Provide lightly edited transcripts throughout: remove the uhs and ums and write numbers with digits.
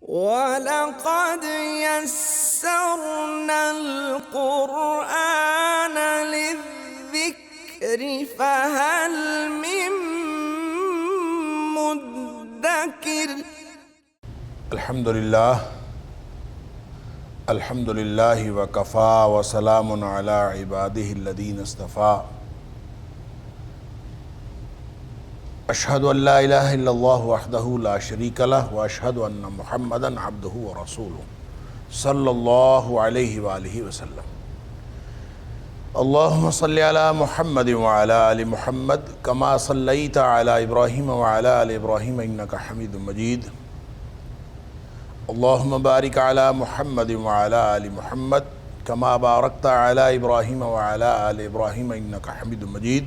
وَلَقَدْ يَسَّرْنَا الْقُرْآنَ لِلذِّكْرِ فَهَلْ مِن مُّدَّكِرٍ۔ الحمد للہ وکفا وسلام علی عبادہ الذین اصطفیٰ۔ اشہد ان لا الہ الا اللہ وحدہ لا شریک لہ واشہد ان محمدا عبدہ ورسولہ صلی اللہ علیہ وآلہ وسلم۔ اللہم صلی علی محمد وعلی آل محمد کما صلیت علی ابراہیم وعلی آل ابراہیم انک حمید مجید۔ اللہم بارک علی محمد وعلی آل محمد کما بارکت علی ابراہیم وعلی آل ابراہیم انک حمید مجید۔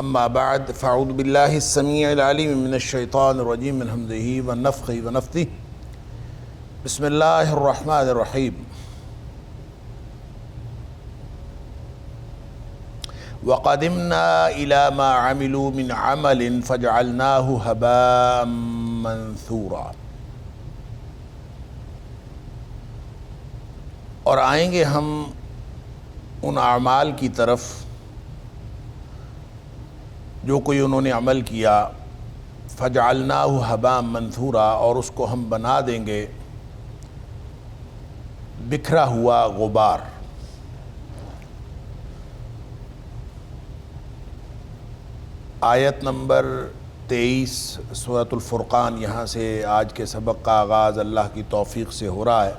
اما بعد فاعوذ باللہ السمیع العلیم من الشیطان الرجیم من ہمزہ ونفخہ ونفثہ۔ بسم اللہ الرحمن الرحیم۔ وَقَدِمْنَا إِلَى مَا عَمِلُوا مِنْ عَمَلٍ فَجَعَلْنَاهُ هَبَاءً مَنْثُورًا۔ اور آئیں گے ہم ان اعمال کی طرف جو کوئی انہوں نے عمل کیا، فَجَعَلْنَاهُ هَبَاءً مَنْثُورًا، اور اس کو ہم بنا دیں گے بکھرا ہوا غبار۔ آیت نمبر 23 سورۃ الفرقان، یہاں سے آج کے سبق کا آغاز اللہ کی توفیق سے ہو رہا ہے۔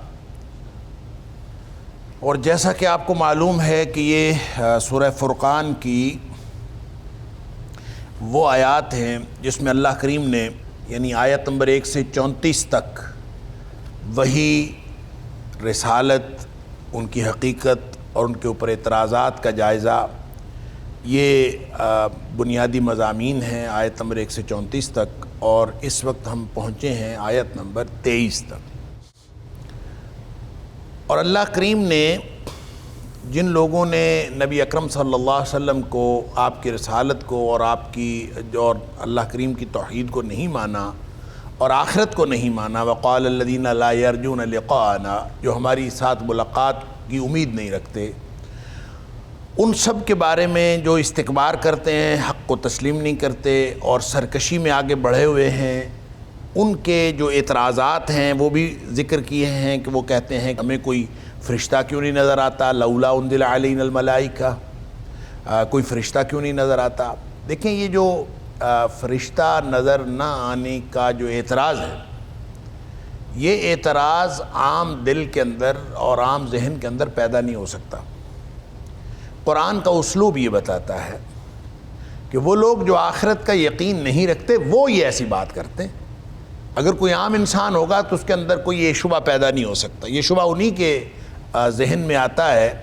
اور جیسا کہ آپ کو معلوم ہے کہ یہ سورہ فرقان کی وہ آیات ہیں جس میں اللہ کریم نے یعنی آیت نمبر 1 سے 34 تک وحی، رسالت، ان کی حقیقت اور ان کے اوپر اعتراضات کا جائزہ، یہ بنیادی مضامین ہیں آیت نمبر 1 سے 34 تک، اور اس وقت ہم پہنچے ہیں آیت نمبر 23 تک۔ اور اللہ کریم نے جن لوگوں نے نبی اکرم صلی اللہ علیہ وسلم کو، آپ کی رسالت کو اور آپ کی اور اللہ کریم کی توحید کو نہیں مانا اور آخرت کو نہیں مانا، وقال الذین لا یرجون لقاءنا، جو ہماری ساتھ ملاقات کی امید نہیں رکھتے، ان سب کے بارے میں جو استکبار کرتے ہیں، حق کو تسلیم نہیں کرتے اور سرکشی میں آگے بڑھے ہوئے ہیں، ان کے جو اعتراضات ہیں وہ بھی ذکر کیے ہیں کہ وہ کہتے ہیں کہ ہمیں کوئی فرشتہ کیوں نہیں نظر آتا، لولا انزل علینا الملائکہ، کوئی فرشتہ کیوں نہیں نظر آتا۔ دیکھیں یہ جو فرشتہ نظر نہ آنے کا جو اعتراض ہے، یہ اعتراض عام دل کے اندر اور عام ذہن کے اندر پیدا نہیں ہو سکتا۔ قرآن کا اسلوب یہ بتاتا ہے کہ وہ لوگ جو آخرت کا یقین نہیں رکھتے وہ یہ ایسی بات کرتے ہیں۔ اگر کوئی عام انسان ہوگا تو اس کے اندر کوئی یہ شبہ پیدا نہیں ہو سکتا۔ یہ شبہ انہی کے ذہن میں آتا ہے۔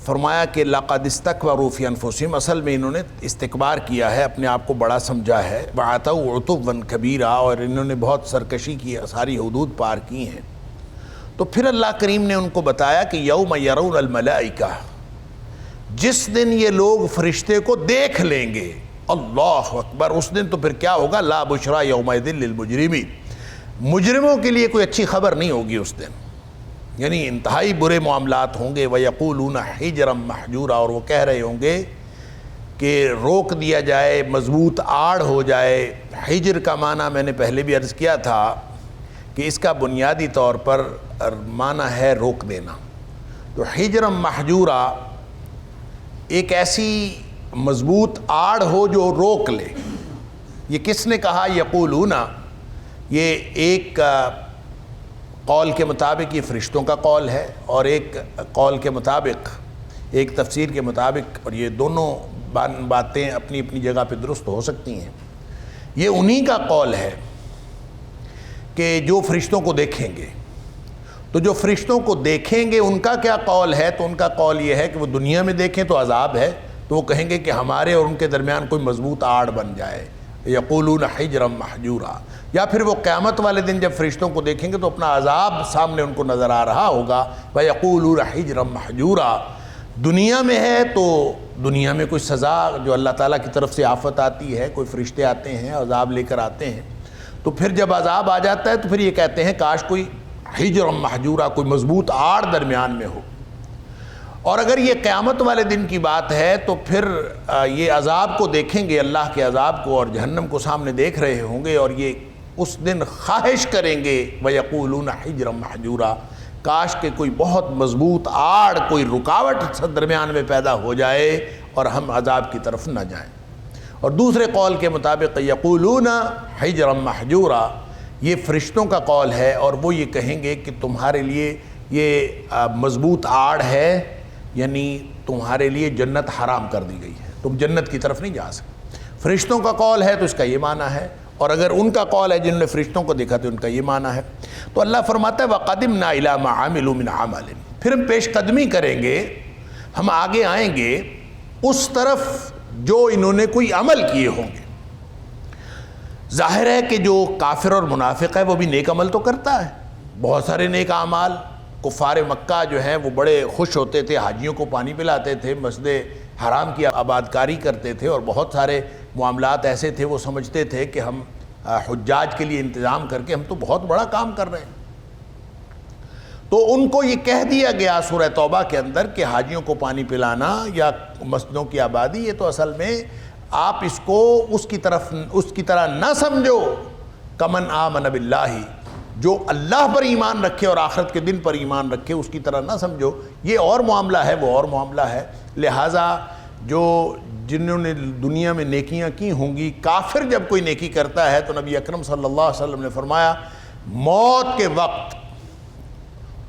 فرمایا کہ لَقَدِ اسْتَكْبَرُوا فِي أَنفُسِهِمْ، اصل میں انہوں نے استکبار کیا ہے، اپنے آپ کو بڑا سمجھا ہے، وَعَتَوْا عُتُوًّا كَبِيرًا، اور انہوں نے بہت سرکشی کی، ساری حدود پار کی ہیں۔ تو پھر اللہ کریم نے ان کو بتایا کہ یوم یرون الملائکہ، جس دن یہ لوگ فرشتے کو دیکھ لیں گے، اللہ اکبر، اس دن تو پھر کیا ہوگا، لا بشرا یومئذ للمجرمین، مجرموں کے لیے کوئی اچھی خبر نہیں ہوگی اس دن، یعنی انتہائی برے معاملات ہوں گے۔ وَيَقُولُونَ حِجْرًا مَحْجُورًا، اور وہ کہہ رہے ہوں گے کہ روک دیا جائے، مضبوط آڑ ہو جائے۔ حجر کا معنی میں نے پہلے بھی عرض کیا تھا کہ اس کا بنیادی طور پر معنی ہے روک دینا۔ تو حجرًا محجورا ایک ایسی مضبوط آڑ ہو جو روک لے۔ یہ کس نے کہا؟ یقولون، یہ ایک قول کے مطابق یہ فرشتوں کا قول ہے، اور ایک قول کے مطابق، ایک تفسیر کے مطابق، اور یہ دونوں باتیں اپنی اپنی جگہ پہ درست ہو سکتی ہیں، یہ انہی کا قول ہے کہ جو فرشتوں کو دیکھیں گے۔ تو جو فرشتوں کو دیکھیں گے ان کا کیا قول ہے؟ تو ان کا قول یہ ہے کہ وہ دنیا میں دیکھیں تو عذاب ہے، تو وہ کہیں گے کہ ہمارے اور ان کے درمیان کوئی مضبوط آڑ بن جائے، یقولون حجرا محجورا۔ یا پھر وہ قیامت والے دن جب فرشتوں کو دیکھیں گے تو اپنا عذاب سامنے ان کو نظر آ رہا ہوگا، وَيَقُولُونَ حِجْرًا مَحْجُورًا۔ دنیا میں ہے تو دنیا میں کوئی سزا جو اللہ تعالیٰ کی طرف سے آفت آتی ہے، کوئی فرشتے آتے ہیں عذاب لے کر آتے ہیں، تو پھر جب عذاب آ جاتا ہے تو پھر یہ کہتے ہیں کاش کوئی حجر محجورہ، کوئی مضبوط آڑ درمیان میں ہو۔ اور اگر یہ قیامت والے دن کی بات ہے تو پھر یہ عذاب کو دیکھیں گے، اللہ کے عذاب کو اور جہنم کو سامنے دیکھ رہے ہوں گے، اور یہ اس دن خواہش کریں گے وَيَقُولُونَ حِجْرًا مَحْجُورًا، کاش کہ کوئی بہت مضبوط آڑ، کوئی رکاوٹ درمیان میں پیدا ہو جائے اور ہم عذاب کی طرف نہ جائیں۔ اور دوسرے قول کے مطابق یقولون حجرا محجورا، یہ فرشتوں کا قول ہے، اور وہ یہ کہیں گے کہ تمہارے لیے یہ مضبوط آڑ ہے، یعنی تمہارے لیے جنت حرام کر دی گئی ہے، تم جنت کی طرف نہیں جا سکتے۔ فرشتوں کا قول ہے تو اس کا یہ معنی ہے، اور اگر ان کا قول ہے جنہوں نے فرشتوں کو دیکھا تو ان کا یہ معنی ہے۔ تو اللہ فرماتا ہے وَقَدِمْنَا إِلَىٰ مَا عَمِلُوا مِنْ عَمَلٍ، پھر ہم پیش قدمی کریں گے، ہم آگے آئیں گے اس طرف جو انہوں نے کوئی عمل کیے ہوں گے۔ ظاہر ہے کہ جو کافر اور منافق ہے وہ بھی نیک عمل تو کرتا ہے، بہت سارے نیک اعمال۔ کفار مکہ جو ہیں وہ بڑے خوش ہوتے تھے، حاجیوں کو پانی پلاتے تھے، مسجد حرام کی آبادکاری کرتے تھے، اور بہت سارے معاملات ایسے تھے وہ سمجھتے تھے کہ ہم حجاج کے لیے انتظام کر کے ہم تو بہت بڑا کام کر رہے ہیں۔ تو ان کو یہ کہہ دیا گیا سورہ توبہ کے اندر کہ حاجیوں کو پانی پلانا یا مسجدوں کی آبادی، یہ تو اصل میں آپ اس کو اس کی طرح نہ سمجھو کمن آمن باللہ، جو اللہ پر ایمان رکھے اور آخرت کے دن پر ایمان رکھے اس کی طرح نہ سمجھو، یہ اور معاملہ ہے وہ اور معاملہ ہے۔ لہٰذا جنہوں نے دنیا میں نیکیاں کی ہوں گی، کافر جب کوئی نیکی کرتا ہے تو نبی اکرم صلی اللہ علیہ وسلم نے فرمایا موت کے وقت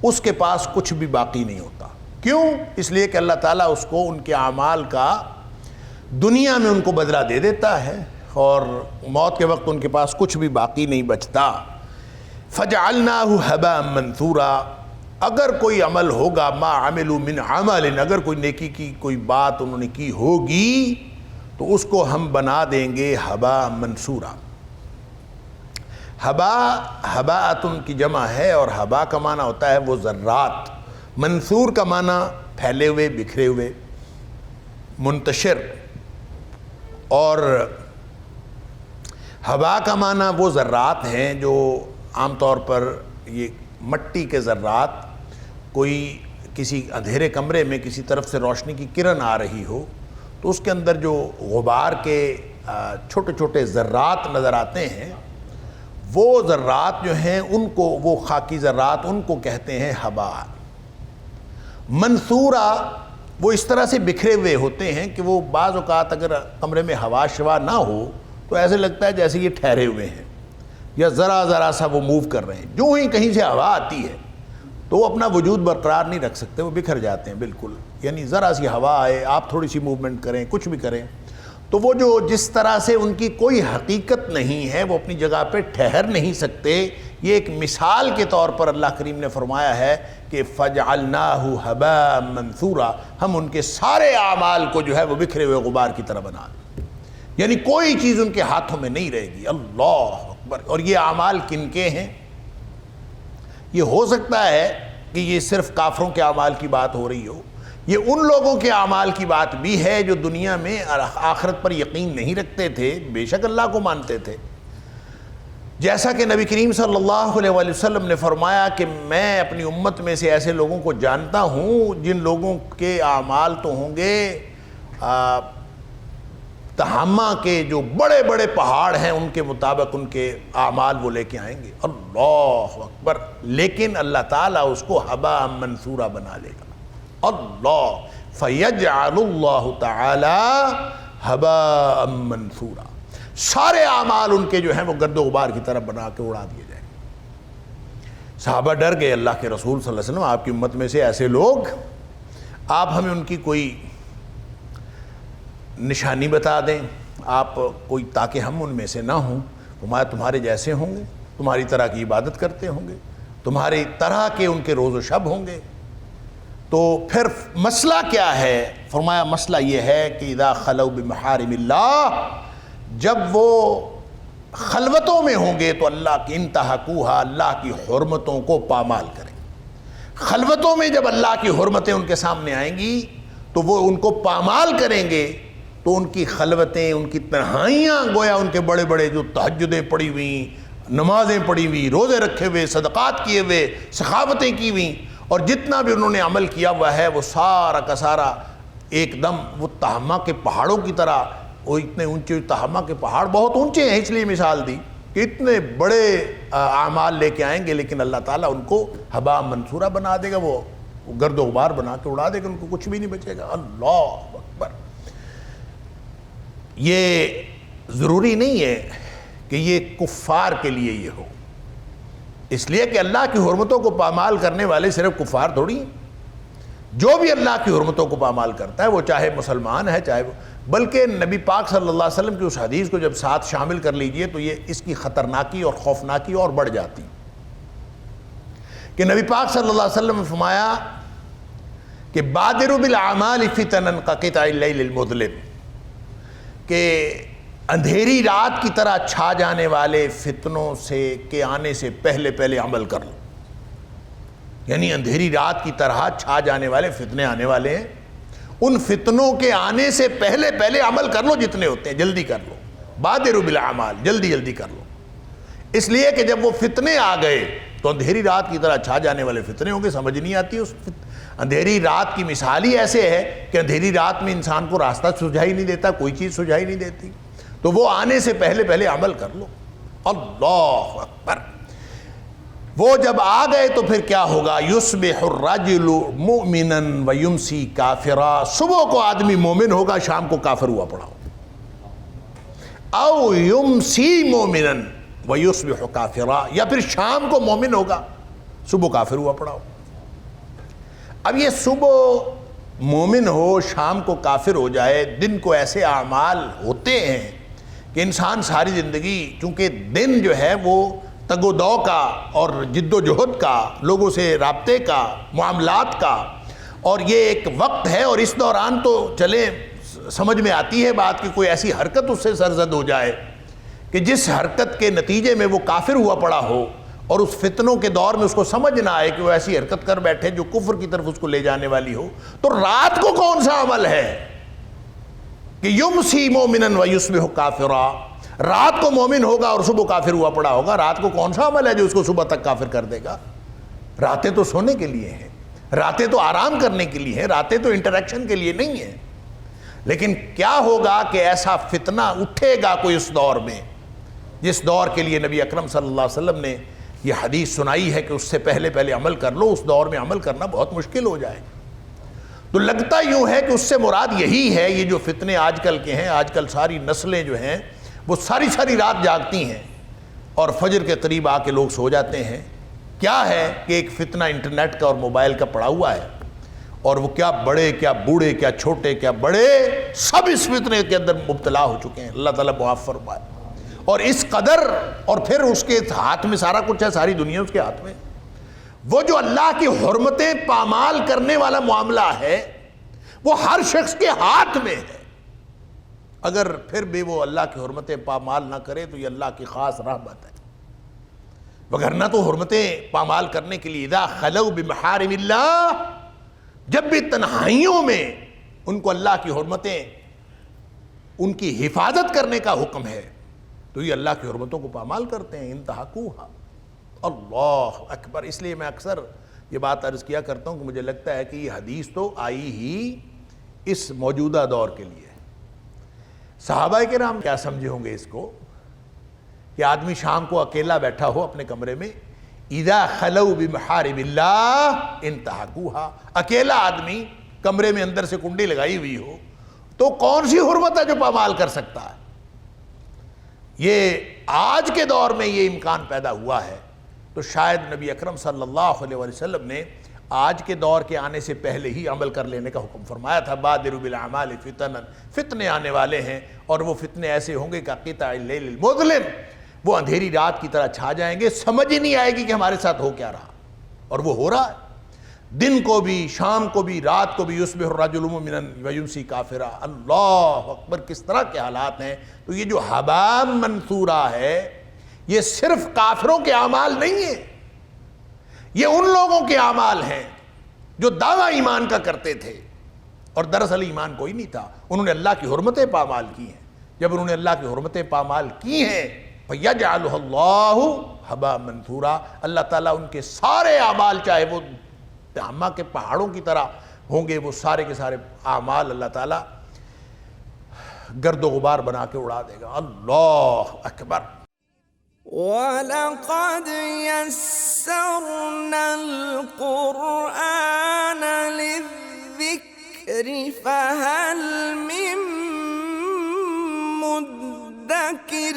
اس کے پاس کچھ بھی باقی نہیں ہوتا۔ کیوں؟ اس لیے کہ اللہ تعالیٰ اس کو ان کے اعمال کا دنیا میں ان کو بدلہ دے دیتا ہے، اور موت کے وقت ان کے پاس کچھ بھی باقی نہیں بچتا۔ فَجَعَلْنَاهُ هَبَاءً مَنْثُورًا، اگر کوئی عمل ہوگا ما عملوا من عمل، اگر کوئی نیکی کی کوئی بات انہوں نے کی ہوگی تو اس کو ہم بنا دیں گے ہباء منثورا۔ ہباءۃ کی جمع ہے، اور ہبا کا معنی ہوتا ہے وہ ذرات، منثور کا معنی پھیلے ہوئے، بکھرے ہوئے، منتشر، اور ہبا کا معنی وہ ذرات ہیں جو عام طور پر یہ مٹی کے ذرات، کوئی کسی اندھیرے کمرے میں کسی طرف سے روشنی کی کرن آ رہی ہو تو اس کے اندر جو غبار کے چھوٹے چھوٹے ذرات نظر آتے ہیں، وہ ذرات جو ہیں ان کو، وہ خاکی ذرات، ان کو کہتے ہیں ہبا۔ منثورا وہ اس طرح سے بکھرے ہوئے ہوتے ہیں کہ وہ بعض اوقات اگر کمرے میں ہوا شوا نہ ہو تو ایسے لگتا ہے جیسے یہ ٹھہرے ہوئے ہیں یا ذرا سا وہ موو کر رہے ہیں۔ جو ہی کہیں سے ہوا آتی ہے تو وہ اپنا وجود برقرار نہیں رکھ سکتے، وہ بکھر جاتے ہیں بالکل۔ یعنی ذرا سی ہوا آئے، آپ تھوڑی سی موومنٹ کریں، کچھ بھی کریں، تو وہ جو جس طرح سے ان کی کوئی حقیقت نہیں ہے، وہ اپنی جگہ پہ ٹھہر نہیں سکتے۔ یہ ایک مثال کے طور پر اللہ کریم نے فرمایا ہے کہ فَجْعَلْنَاهُ هَبَاءً مَنْثُورًا، ہم ان کے سارے اعمال کو جو ہے وہ بکھرے ہوئے غبار کی طرح بنا دیں، یعنی کوئی چیز ان کے ہاتھوں میں نہیں رہے گی۔ اللہ اکبر۔ اور یہ اعمال کن کے ہیں؟ یہ ہو سکتا ہے کہ یہ صرف کافروں کے اعمال کی بات ہو رہی ہو، یہ ان لوگوں کے اعمال کی بات بھی ہے جو دنیا میں آخرت پر یقین نہیں رکھتے تھے، بے شک اللہ کو مانتے تھے۔ جیسا کہ نبی کریم صلی اللہ علیہ وآلہ وسلم نے فرمایا کہ میں اپنی امت میں سے ایسے لوگوں کو جانتا ہوں جن لوگوں کے اعمال تو ہوں گے تہامہ کے جو بڑے بڑے پہاڑ ہیں ان کے مطابق ان کے اعمال وہ لے کے آئیں گے۔ اللہ اکبر۔ لیکن اللہ تعالیٰ اس کو ہباء منثورا بنا لے گا۔ اللہ فَيَجْعَلُ اللَّهُ تَعَالَى هَبَاءً مَنْثُورًا، سارے اعمال ان کے جو ہیں وہ گرد و غبار کی طرح بنا کے اڑا دیے جائیں گے۔ صحابہ ڈر گئے، اللہ کے رسول صلی اللہ علیہ وسلم آپ کی امت میں سے ایسے لوگ، آپ ہمیں ان کی کوئی نشانی بتا دیں، آپ کوئی، تاکہ ہم ان میں سے نہ ہوں۔ تمہارے جیسے ہوں گے، تمہاری طرح کی عبادت کرتے ہوں گے، تمہاری طرح کے ان کے روز و شب ہوں گے۔ تو پھر مسئلہ کیا ہے؟ فرمایا مسئلہ یہ ہے کہ اذا خلوا بمحارم اللہ، جب وہ خلوتوں میں ہوں گے تو اللہ کی انتہکوہا، اللہ کی حرمتوں کو پامال کریں۔ خلوتوں میں جب اللہ کی حرمتیں ان کے سامنے آئیں گی تو وہ ان کو پامال کریں گے، تو ان کی خلوتیں، ان کی تنہائیاں، گویا ان کے بڑے بڑے جو تہجدیں پڑی ہوئیں، نمازیں پڑھی ہوئی، روزے رکھے ہوئے، صدقات کیے ہوئے، سخاوتیں کی ہوئی، اور جتنا بھی انہوں نے عمل کیا ہوا ہے وہ سارا کا سارا ایک دم وہ تہامہ کے پہاڑوں کی طرح، وہ اتنے اونچے تہامہ کے پہاڑ بہت اونچے ہیں، اس لیے مثال دی کہ اتنے بڑے اعمال لے کے آئیں گے لیکن اللہ تعالیٰ ان کو ہباء منصورہ بنا دے گا، وہ گرد و غبار بنا کے اڑا دے گا، ان کو کچھ بھی نہیں بچے گا۔ اللہ اکبر۔ یہ ضروری نہیں ہے کہ یہ کفار کے لیے یہ ہو، اس لیے کہ اللہ کی حرمتوں کو پامال کرنے والے صرف کفار تھوڑی ہیں، جو بھی اللہ کی حرمتوں کو پامال کرتا ہے وہ چاہے مسلمان ہے چاہے وہ، بلکہ نبی پاک صلی اللہ علیہ وسلم کی اس حدیث کو جب ساتھ شامل کر لیجئے تو یہ اس کی خطرناکی اور خوفناکی اور بڑھ جاتی کہ نبی پاک صلی اللہ علیہ وسلم نے فرمایا کہ بادروا بالاعمال فتنا کقطع اللیل المظلم، کہ اندھیری رات کی طرح چھا جانے والے فتنوں سے کے آنے سے پہلے پہلے عمل کر لو، یعنی اندھیری رات کی طرح چھا جانے والے فتنے آنے والے ہیں، ان فتنوں کے آنے سے پہلے پہلے عمل کر لو، جتنے ہوتے ہیں جلدی کر لو، بادروا بالاعمال، جلدی جلدی کر لو، اس لیے کہ جب وہ فتنے آ گئے تو اندھیری رات کی طرح چھا جانے والے فتنے ہوں گے، سمجھ نہیں آتی اس اندھیری رات کی مثال ہی ایسے ہے کہ اندھیری رات میں انسان کو راستہ سجھائی نہیں دیتا، کوئی چیز سجھائی نہیں دیتی، تو وہ آنے سے پہلے پہلے عمل کر لو۔ اللہ اکبر۔ وہ جب آ گئے تو پھر کیا ہوگا؟ یصبح الرجل مؤمنا ویمسی کافرا، صبح کو آدمی مومن ہوگا، شام کو کافر ہوا پڑا ہو، او یمسی مومنا ویصبح کافرا، یا پھر شام کو مومن ہوگا، صبح کافر ہوا پڑا ہو۔ اب یہ صبح مومن ہو شام کو کافر ہو جائے، دن کو ایسے اعمال ہوتے ہیں کہ انسان ساری زندگی، چونکہ دن جو ہے وہ تگ و دو کا اور جد و جہد کا، لوگوں سے رابطے کا، معاملات کا، اور یہ ایک وقت ہے، اور اس دوران تو چلے سمجھ میں آتی ہے بات کہ کوئی ایسی حرکت اس سے سرزد ہو جائے کہ جس حرکت کے نتیجے میں وہ کافر ہوا پڑا ہو، اور اس فتنوں کے دور میں اس کو سمجھ نہ آئے کہ وہ ایسی حرکت کر بیٹھے جو کفر کی طرف اس کو لے جانے والی ہو، تو رات کو کون سا عمل ہے کہ یمسی مومنا ویصبح کافرا، رات کو مومن ہوگا اور صبح کافر ہوا پڑا ہوگا، رات کو کون سا عمل ہے جو اس کو صبح تک کافر کر دے گا؟ راتیں تو سونے کے لیے ہیں، راتیں تو آرام کرنے کے لیے ہیں، راتیں تو انٹریکشن کے لیے نہیں ہیں، لیکن کیا ہوگا کہ ایسا فتنہ اٹھے گا کوئی اس دور میں، جس دور کے لیے نبی اکرم صلی اللہ علیہ وسلم نے یہ حدیث سنائی ہے کہ اس سے پہلے پہلے عمل کر لو، اس دور میں عمل کرنا بہت مشکل ہو جائے گا۔ تو لگتا یوں ہے کہ اس سے مراد یہی ہے، یہ جو فتنے آج کل کے ہیں، آج کل ساری نسلیں جو ہیں وہ ساری ساری رات جاگتی ہیں اور فجر کے قریب آ کے لوگ سو جاتے ہیں۔ کیا ہے کہ ایک فتنہ انٹرنیٹ کا اور موبائل کا پڑا ہوا ہے، اور وہ کیا بڑے کیا بوڑھے کیا چھوٹے کیا بڑے سب اس فتنے کے اندر مبتلا ہو چکے ہیں، اللہ تعالیٰ معاف فرمائے۔ اور اس قدر، اور پھر اس کے ہاتھ میں سارا کچھ ہے، ساری دنیا اس کے ہاتھ میں، وہ جو اللہ کی حرمتیں پامال کرنے والا معاملہ ہے وہ ہر شخص کے ہاتھ میں ہے، اگر پھر بھی وہ اللہ کی حرمتیں پامال نہ کرے تو یہ اللہ کی خاص رحمت ہے، وگرنہ تو حرمتیں پامال کرنے کے لیے اذا خلوا بمحارم اللہ، جب بھی تنہائیوں میں ان کو اللہ کی حرمتیں، ان کی حفاظت کرنے کا حکم ہے تو یہ اللہ کی حرمتوں کو پامال کرتے ہیں۔ انتہکوہا، اللہ اکبر۔ اس لیے میں اکثر یہ بات عرض کیا کرتا ہوں کہ مجھے لگتا ہے کہ یہ حدیث تو آئی ہی اس موجودہ دور کے لیے۔ صحابہ کرام کیا سمجھے ہوں گے اس کو کہ آدمی شام کو اکیلا بیٹھا ہو اپنے کمرے میں، اذا خلوا بمحارم اللہ انتہکوہا، اکیلا آدمی کمرے میں اندر سے کنڈی لگائی ہوئی ہو تو کون سی حرمت ہے جو پامال کر سکتا ہے؟ یہ آج کے دور میں یہ امکان پیدا ہوا ہے تو شاید نبی اکرم صلی اللہ علیہ وسلم نے آج کے دور کے آنے سے پہلے ہی عمل کر لینے کا حکم فرمایا تھا۔ بادروا بالاعمال فتنا، فتنے آنے والے ہیں، اور وہ فتنے ایسے ہوں گے کہ قطع اللیل المظلم، وہ اندھیری رات کی طرح چھا جائیں گے، سمجھ ہی نہیں آئے گی کہ ہمارے ساتھ ہو کیا رہا، اور وہ ہو رہا ہے، دن کو بھی، شام کو بھی، رات کو بھی۔ یصبح الرجل مؤمنا ویمسی کافرا، اللہ اکبر، کس طرح کے حالات ہیں۔ تو یہ جو ہباء منثورہ ہے یہ صرف کافروں کے اعمال نہیں ہیں، یہ ان لوگوں کے اعمال ہیں جو دعویٰ ایمان کا کرتے تھے اور دراصل ایمان کوئی نہیں تھا، انہوں نے اللہ کی حرمتیں پامال کی ہیں۔ جب انہوں نے اللہ کی حرمتیں پامال کی ہیں فَيَجْعَلُهُ اللَّهُ هَبَاءً مَنْثُورًا، اللہ تعالیٰ ان کے سارے اعمال چاہے وہ ہما کے پہاڑوں کی طرح ہوں گے، وہ سارے کے سارے اعمال اللہ تعالیٰ گرد و غبار بنا کے اڑا دے گا۔ اللہ اکبر۔ وَلَقَدْ يَسَّرْنَا الْقُرْآنَ لِلذِّكْرِ فَهَلْ مِن مُدَّكِرٍ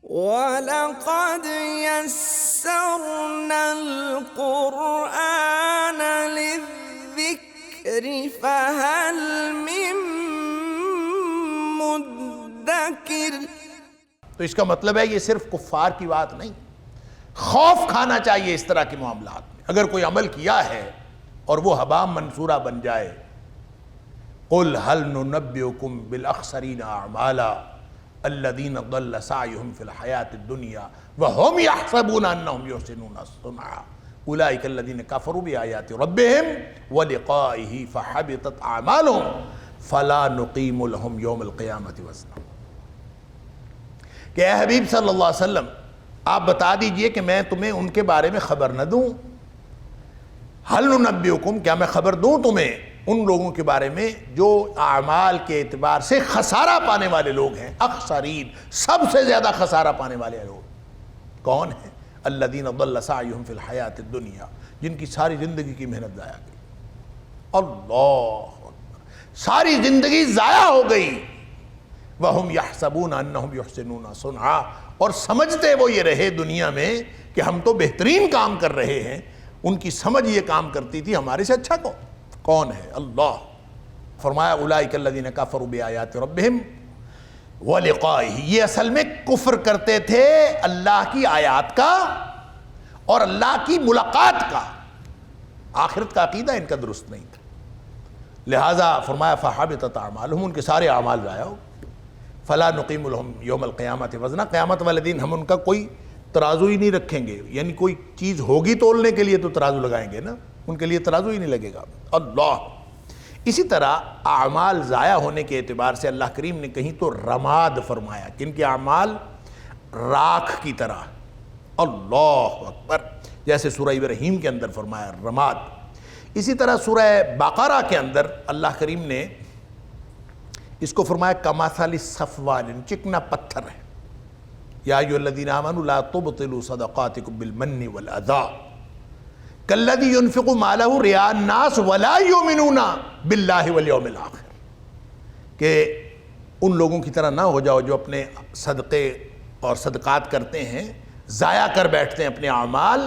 وَلَقَدْ يَسَّرْنَا الْقُرْآنَ لِلذِّكْرِ فَهَلْ مِن مُدَّكِرٍ۔ تو اس کا مطلب ہے یہ صرف کفار کی بات نہیں، خوف کھانا چاہیے اس طرح کے معاملات میں۔ اگر کوئی عمل کیا ہے اور وہ ہباء منثورا بن جائے، قُلْ هَلْ نُنَبِّئُكُمْ بِالْأَخْسَرِينَ أَعْمَالًا الَّذِينَ ضَلَّ سَعْيُهُمْ فِي الْحَيَاةِ الدُّنْيَا وَهُمْ يَحْسَبُونَ أَنَّهُمْ يُحْسِنُونَ صُنْعًا أُولَئِكَ الَّذِينَ كَفَرُوا بِآيَاتِ رَبِّهِمْ وَلِقَائِهِ فَحَبِطَتْ أَعْمَالُهُمْ فَلَا نُقِيمُ لَهُمْ يَوْمَ الْقِيَامَةِ وَزْنًا۔ کہ اے حبیب صلی اللہ علیہ وسلم آپ بتا دیجئے کہ میں تمہیں ان کے بارے میں خبر نہ دوں؟ هَلْ نُنَبِّئُكُمْ، کیا میں خبر دوں تمہیں ان لوگوں کے بارے میں جو اعمال کے اعتبار سے خسارہ پانے والے لوگ ہیں؟ اخسرین، سب سے زیادہ خسارہ پانے والے لوگ کون ہیں؟ الذین ضل سعیہم فی الحیاۃ الدنیا، جن کی ساری زندگی کی محنت ضائع گئی۔ اللہ اکبر، ساری زندگی ضائع ہو گئی۔ وَهُمْ يَحْسَبُونَ أَنَّهُمْ يُحْسِنُونَ صُنْعًا، اور سمجھتے وہ یہ رہے دنیا میں کہ ہم تو بہترین کام کر رہے ہیں۔ ان کی سمجھ یہ کام کرتی تھی ہمارے سے اچھا کون ہے؟ اللہ فرمایا اولئک الذین کفروا بآیات ربہم ولقائہ، یہ اصل میں کفر کرتے تھے اللہ کی آیات کا اور اللہ کی ملاقات کا، آخرت کا عقیدہ ان کا درست نہیں تھا، لہذا فرمایا فحبطت اعمالہم، ان کے سارے اعمال ضائع ہو۔ فلا نقیم لہم یوم القیامت وزنا، قیامت والے دن ہم ان کا کوئی ترازو ہی نہیں رکھیں گے، یعنی کوئی چیز ہوگی تولنے کے لیے تو ترازو لگائیں گے نا، ان کے لیے ترازو ہی نہیں لگے گا۔ اللہ، اسی طرح اعمال ضائع ہونے کے اعتبار سے اللہ کریم نے کہیں تو رماد فرمایا، کن کے اعمال؟ راکھ کی طرح۔ اللہ اکبر، جیسے سورہ ابراہیم کے اندر فرمایا رماد، اسی طرح سورہ بقرہ کے اندر اللہ کریم نے اس کو فرمایا کمثل صفوان، چکنا پتھر ہے۔ یا ایھا الذین آمنوا لا تبطلوا صدقاتکم بالمن والاذی کالذی ينفق مالہ رئاء الناس ولا یؤمنون باللہ والیوم الآخر، کہ ان لوگوں کی طرح نہ ہو جاؤ جو اپنے صدقے اور صدقات کرتے ہیں ضائع کر بیٹھتے ہیں اپنے اعمال۔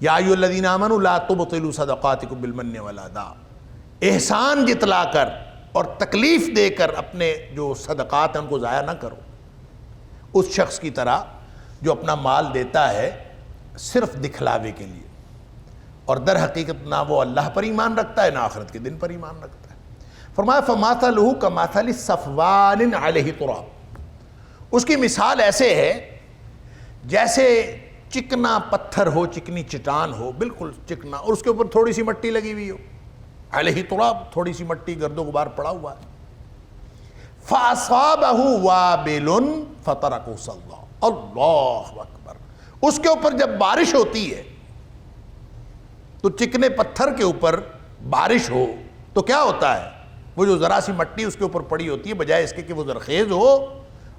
یا ایھا الذین آمنوا لا تبطلوا صدقاتکم بالمن والاذی، احسان جتلا کر اور تکلیف دے کر اپنے جو صدقات ہیں ان کو ضائع نہ کرو، اس شخص کی طرح جو اپنا مال دیتا ہے صرف دکھلاوے کے لیے، اور در حقیقت نہ وہ اللہ پر ایمان رکھتا ہے نہ آخرت کے دن پر ایمان رکھتا ہے۔ فرمایا فَمَثَلُهُ كَمَثَلِ صَفْوَانٍ عَلَيْهِ تُرَابٌ، اس کی مثال ایسے ہے جیسے چکنا پتھر ہو، چکنی چٹان ہو، بالکل چکنا، اور اس کے اوپر تھوڑی سی مٹی لگی ہوئی ہو، علیہ تراب، تھوڑی سی مٹی گرد و غبار پڑا ہوا ہے۔ فَأَصَابَهُ وَابِلٌ فَتَرَكَهُ صَلَّى، اللہ اکبر، اس کے اوپر جب بارش ہوتی ہے تو چکنے پتھر کے اوپر بارش ہو تو کیا ہوتا ہے؟ وہ جو ذرا سی مٹی اس کے اوپر پڑی ہوتی ہے، بجائے اس کے کہ وہ زرخیز ہو،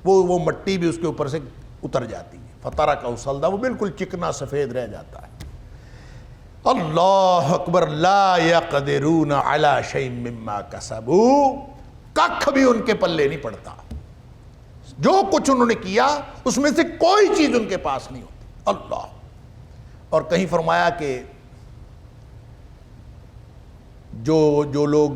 وہ مٹی بھی اس کے اوپر سے اتر جاتی ہے۔ فَتَرَكَهُ صَلَّى، وہ بالکل چکنا سفید رہ جاتا ہے۔ اللہ اکبر، لا يقدرون علی شیء مما کسبوا، ککھ بھی ان کے پلے نہیں پڑتا، جو کچھ انہوں نے کیا اس میں سے کوئی چیز ان کے پاس نہیں ہوتی۔ اللہ، اور کہیں فرمایا کہ جو لوگ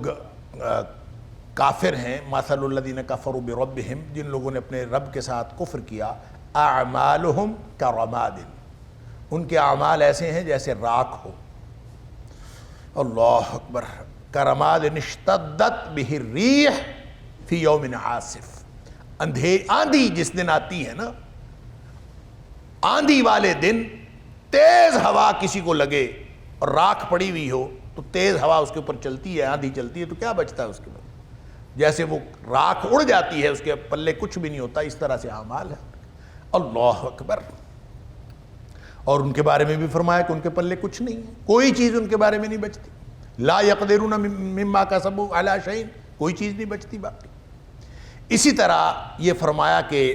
کافر ہیں، مثل الذین کفروا بربہم، جن لوگوں نے اپنے رب کے ساتھ کفر کیا، اعمالہم کرماد، ان کے اعمال ایسے ہیں جیسے راکھ ہو۔ اللہ اکبر، کرماد اشتدت بہ الریح فی یوم عاصف، آندھی جس دن آتی ہے نا، آندھی والے دن تیز ہوا کسی کو لگے اور راکھ پڑی ہوئی ہو تو تیز ہوا اس کے اوپر چلتی ہے، آندھی چلتی ہے تو کیا بچتا ہے اس کے بعد؟ جیسے وہ راکھ اڑ جاتی ہے، اس کے پلے کچھ بھی نہیں ہوتا، اس طرح سے اعمال ہے۔ اللہ اکبر. اور ان کے بارے میں بھی فرمایا کہ ان کے پلے کچھ نہیں ہے, کوئی چیز ان کے بارے میں نہیں بچتی. لا یقدرون مما کسبوا علی شیء, کوئی چیز نہیں بچتی باقی. اسی طرح یہ فرمایا کہ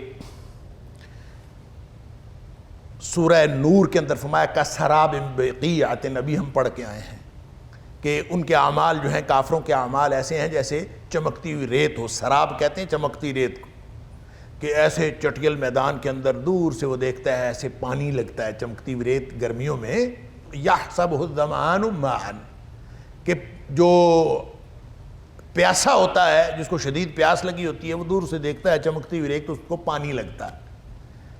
سورہ نور کے اندر فرمایا کسراب بقیعۃ, ابھی ہم پڑھ کے آئے ہیں کہ ان کے اعمال جو ہیں, کافروں کے اعمال ایسے ہیں جیسے چمکتی ہوئی ریت ہو. سراب کہتے ہیں چمکتی ریت کو, کہ ایسے چٹیل میدان کے اندر دور سے وہ دیکھتا ہے ایسے پانی لگتا ہے چمکتی ہوئی ریت گرمیوں میں. یحسبہ الظمآن ماء, کہ جو پیاسا ہوتا ہے, جس کو شدید پیاس لگی ہوتی ہے, وہ دور سے دیکھتا ہے چمکتی ہوئی ریت تو اس کو پانی لگتا ہے.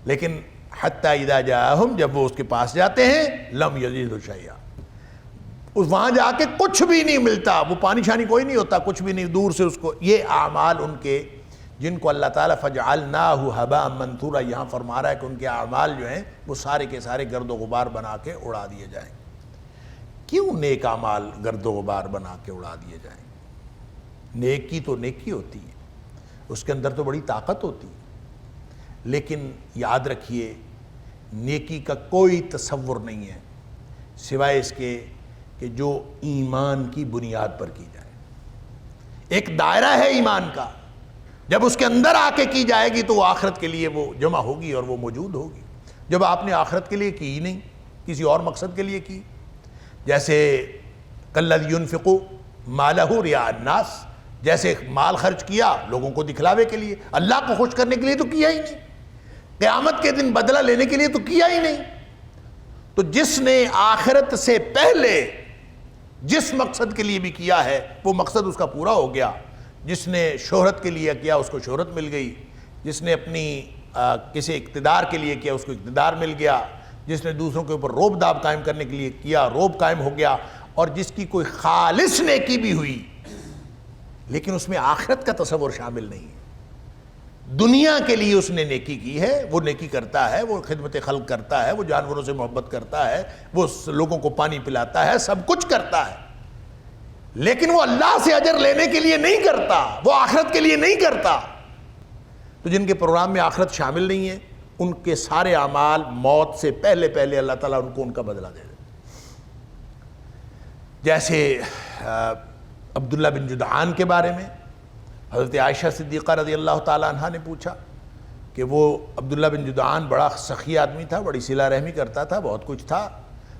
لیکن حتی اذا جاءہم, جب وہ اس کے پاس جاتے ہیں, لم یجدوا شیئا, وہاں جا کے کچھ بھی نہیں ملتا, وہ پانی شانی کوئی نہیں ہوتا, کچھ بھی نہیں, دور سے اس کو. یہ اعمال ان کے جن کو اللہ تعالیٰ فجعلناہ ھباء منثورا یہاں فرما رہا ہے کہ ان کے اعمال جو ہیں وہ سارے کے سارے گرد و غبار بنا کے اڑا دیے جائیں. کیوں نیک اعمال گرد و غبار بنا کے اڑا دیے جائیں؟ نیکی تو نیکی ہوتی ہے, اس کے اندر تو بڑی طاقت ہوتی ہے, لیکن یاد رکھیے نیکی کا کوئی تصور نہیں ہے سوائے اس کے کہ جو ایمان کی بنیاد پر کی جائے. ایک دائرہ ہے ایمان کا, جب اس کے اندر آ کے کی جائے گی تو وہ آخرت کے لیے وہ جمع ہوگی اور وہ موجود ہوگی. جب آپ نے آخرت کے لیے کی ہی نہیں, کسی اور مقصد کے لیے کی, جیسے کالذی ینفق مالہ رئاء الناس, جیسے مال خرچ کیا لوگوں کو دکھلاوے کے لیے, اللہ کو خوش کرنے کے لیے تو کیا ہی نہیں, قیامت کے دن بدلہ لینے کے لیے تو کیا ہی نہیں. تو جس نے آخرت سے پہلے جس مقصد کے لیے بھی کیا ہے وہ مقصد اس کا پورا ہو گیا. جس نے شہرت کے لیے کیا اس کو شہرت مل گئی, جس نے اپنی کسی اقتدار کے لیے کیا اس کو اقتدار مل گیا, جس نے دوسروں کے اوپر روب داب قائم کرنے کے لیے کیا روب قائم ہو گیا. اور جس کی کوئی خالص نیکی بھی ہوئی لیکن اس میں آخرت کا تصور شامل نہیں ہے, دنیا کے لیے اس نے نیکی کی ہے, وہ نیکی کرتا ہے, وہ خدمت خلق کرتا ہے, وہ جانوروں سے محبت کرتا ہے, وہ لوگوں کو پانی پلاتا ہے, سب کچھ کرتا ہے, لیکن وہ اللہ سے اجر لینے کے لیے نہیں کرتا, وہ آخرت کے لیے نہیں کرتا. تو جن کے پروگرام میں آخرت شامل نہیں ہے ان کے سارے اعمال موت سے پہلے پہلے اللہ تعالیٰ ان کو ان کا بدلہ دے دے. جیسے عبداللہ بن جدعان کے بارے میں حضرت عائشہ صدیقہ رضی اللہ تعالیٰ عنہ نے پوچھا کہ وہ عبداللہ بن جدعان بڑا سخی آدمی تھا, بڑی صلہ رحمی کرتا تھا, بہت کچھ تھا,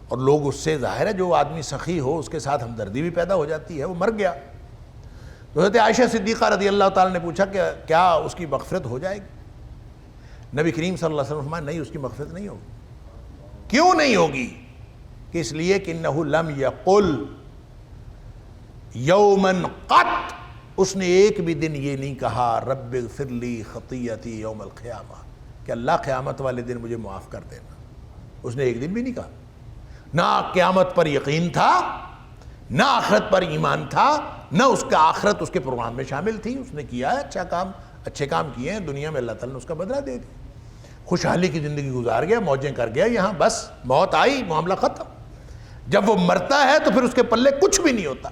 اور لوگ اس سے, ظاہر ہے جو آدمی سخی ہو اس کے ساتھ ہمدردی بھی پیدا ہو جاتی ہے, وہ مر گیا. تو حضرت عائشہ صدیقہ رضی اللہ تعالیٰ نے پوچھا کہ کیا اس کی مغفرت ہو جائے گی؟ نبی کریم صلی اللہ علیہ وسلم فرمایا نہیں, اس کی مغفرت نہیں ہوگی. کیوں نہیں ہوگی؟ کہ اس لیے کہ انہ لم یقل یوما قط, اس نے ایک بھی دن یہ نہیں کہا رب اغفر لی خطیئتی یوم القیامہ, کہ اللہ قیامت والے دن مجھے معاف کر دینا. اس نے ایک دن بھی نہیں کہا. نہ قیامت پر یقین تھا, نہ آخرت پر ایمان تھا, نہ اس کا آخرت اس کے پروگرام میں شامل تھی. اس نے کیا ہے اچھا کام, اچھے کام کیے ہیں, دنیا میں اللہ تعالیٰ نے اس کا بدلہ دے دیا, خوشحالی کی زندگی گزار گیا, موجیں کر گیا یہاں, بس موت آئی معاملہ ختم. جب وہ مرتا ہے تو پھر اس کے پلے کچھ بھی نہیں ہوتا.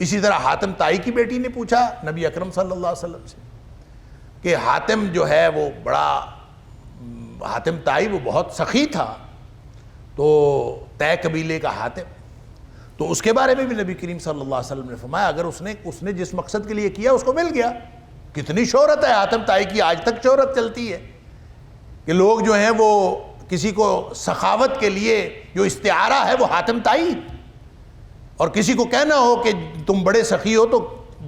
اسی طرح حاتم طائی کی بیٹی نے پوچھا نبی اکرم صلی اللہ علیہ وسلم سے کہ حاتم جو ہے وہ حاتم طائی وہ بہت سخی تھا, تو طے قبیلے کا حاتم, تو اس کے بارے میں بھی نبی کریم صلی اللہ علیہ وسلم نے فرمایا اگر اس نے جس مقصد کے لیے کیا اس کو مل گیا. کتنی شہرت ہے حاتم طائی کی, آج تک شہرت چلتی ہے کہ لوگ جو ہیں وہ کسی کو سخاوت کے لیے جو استعارہ ہے وہ حاتم طائی, اور کسی کو کہنا ہو کہ تم بڑے سخی ہو تو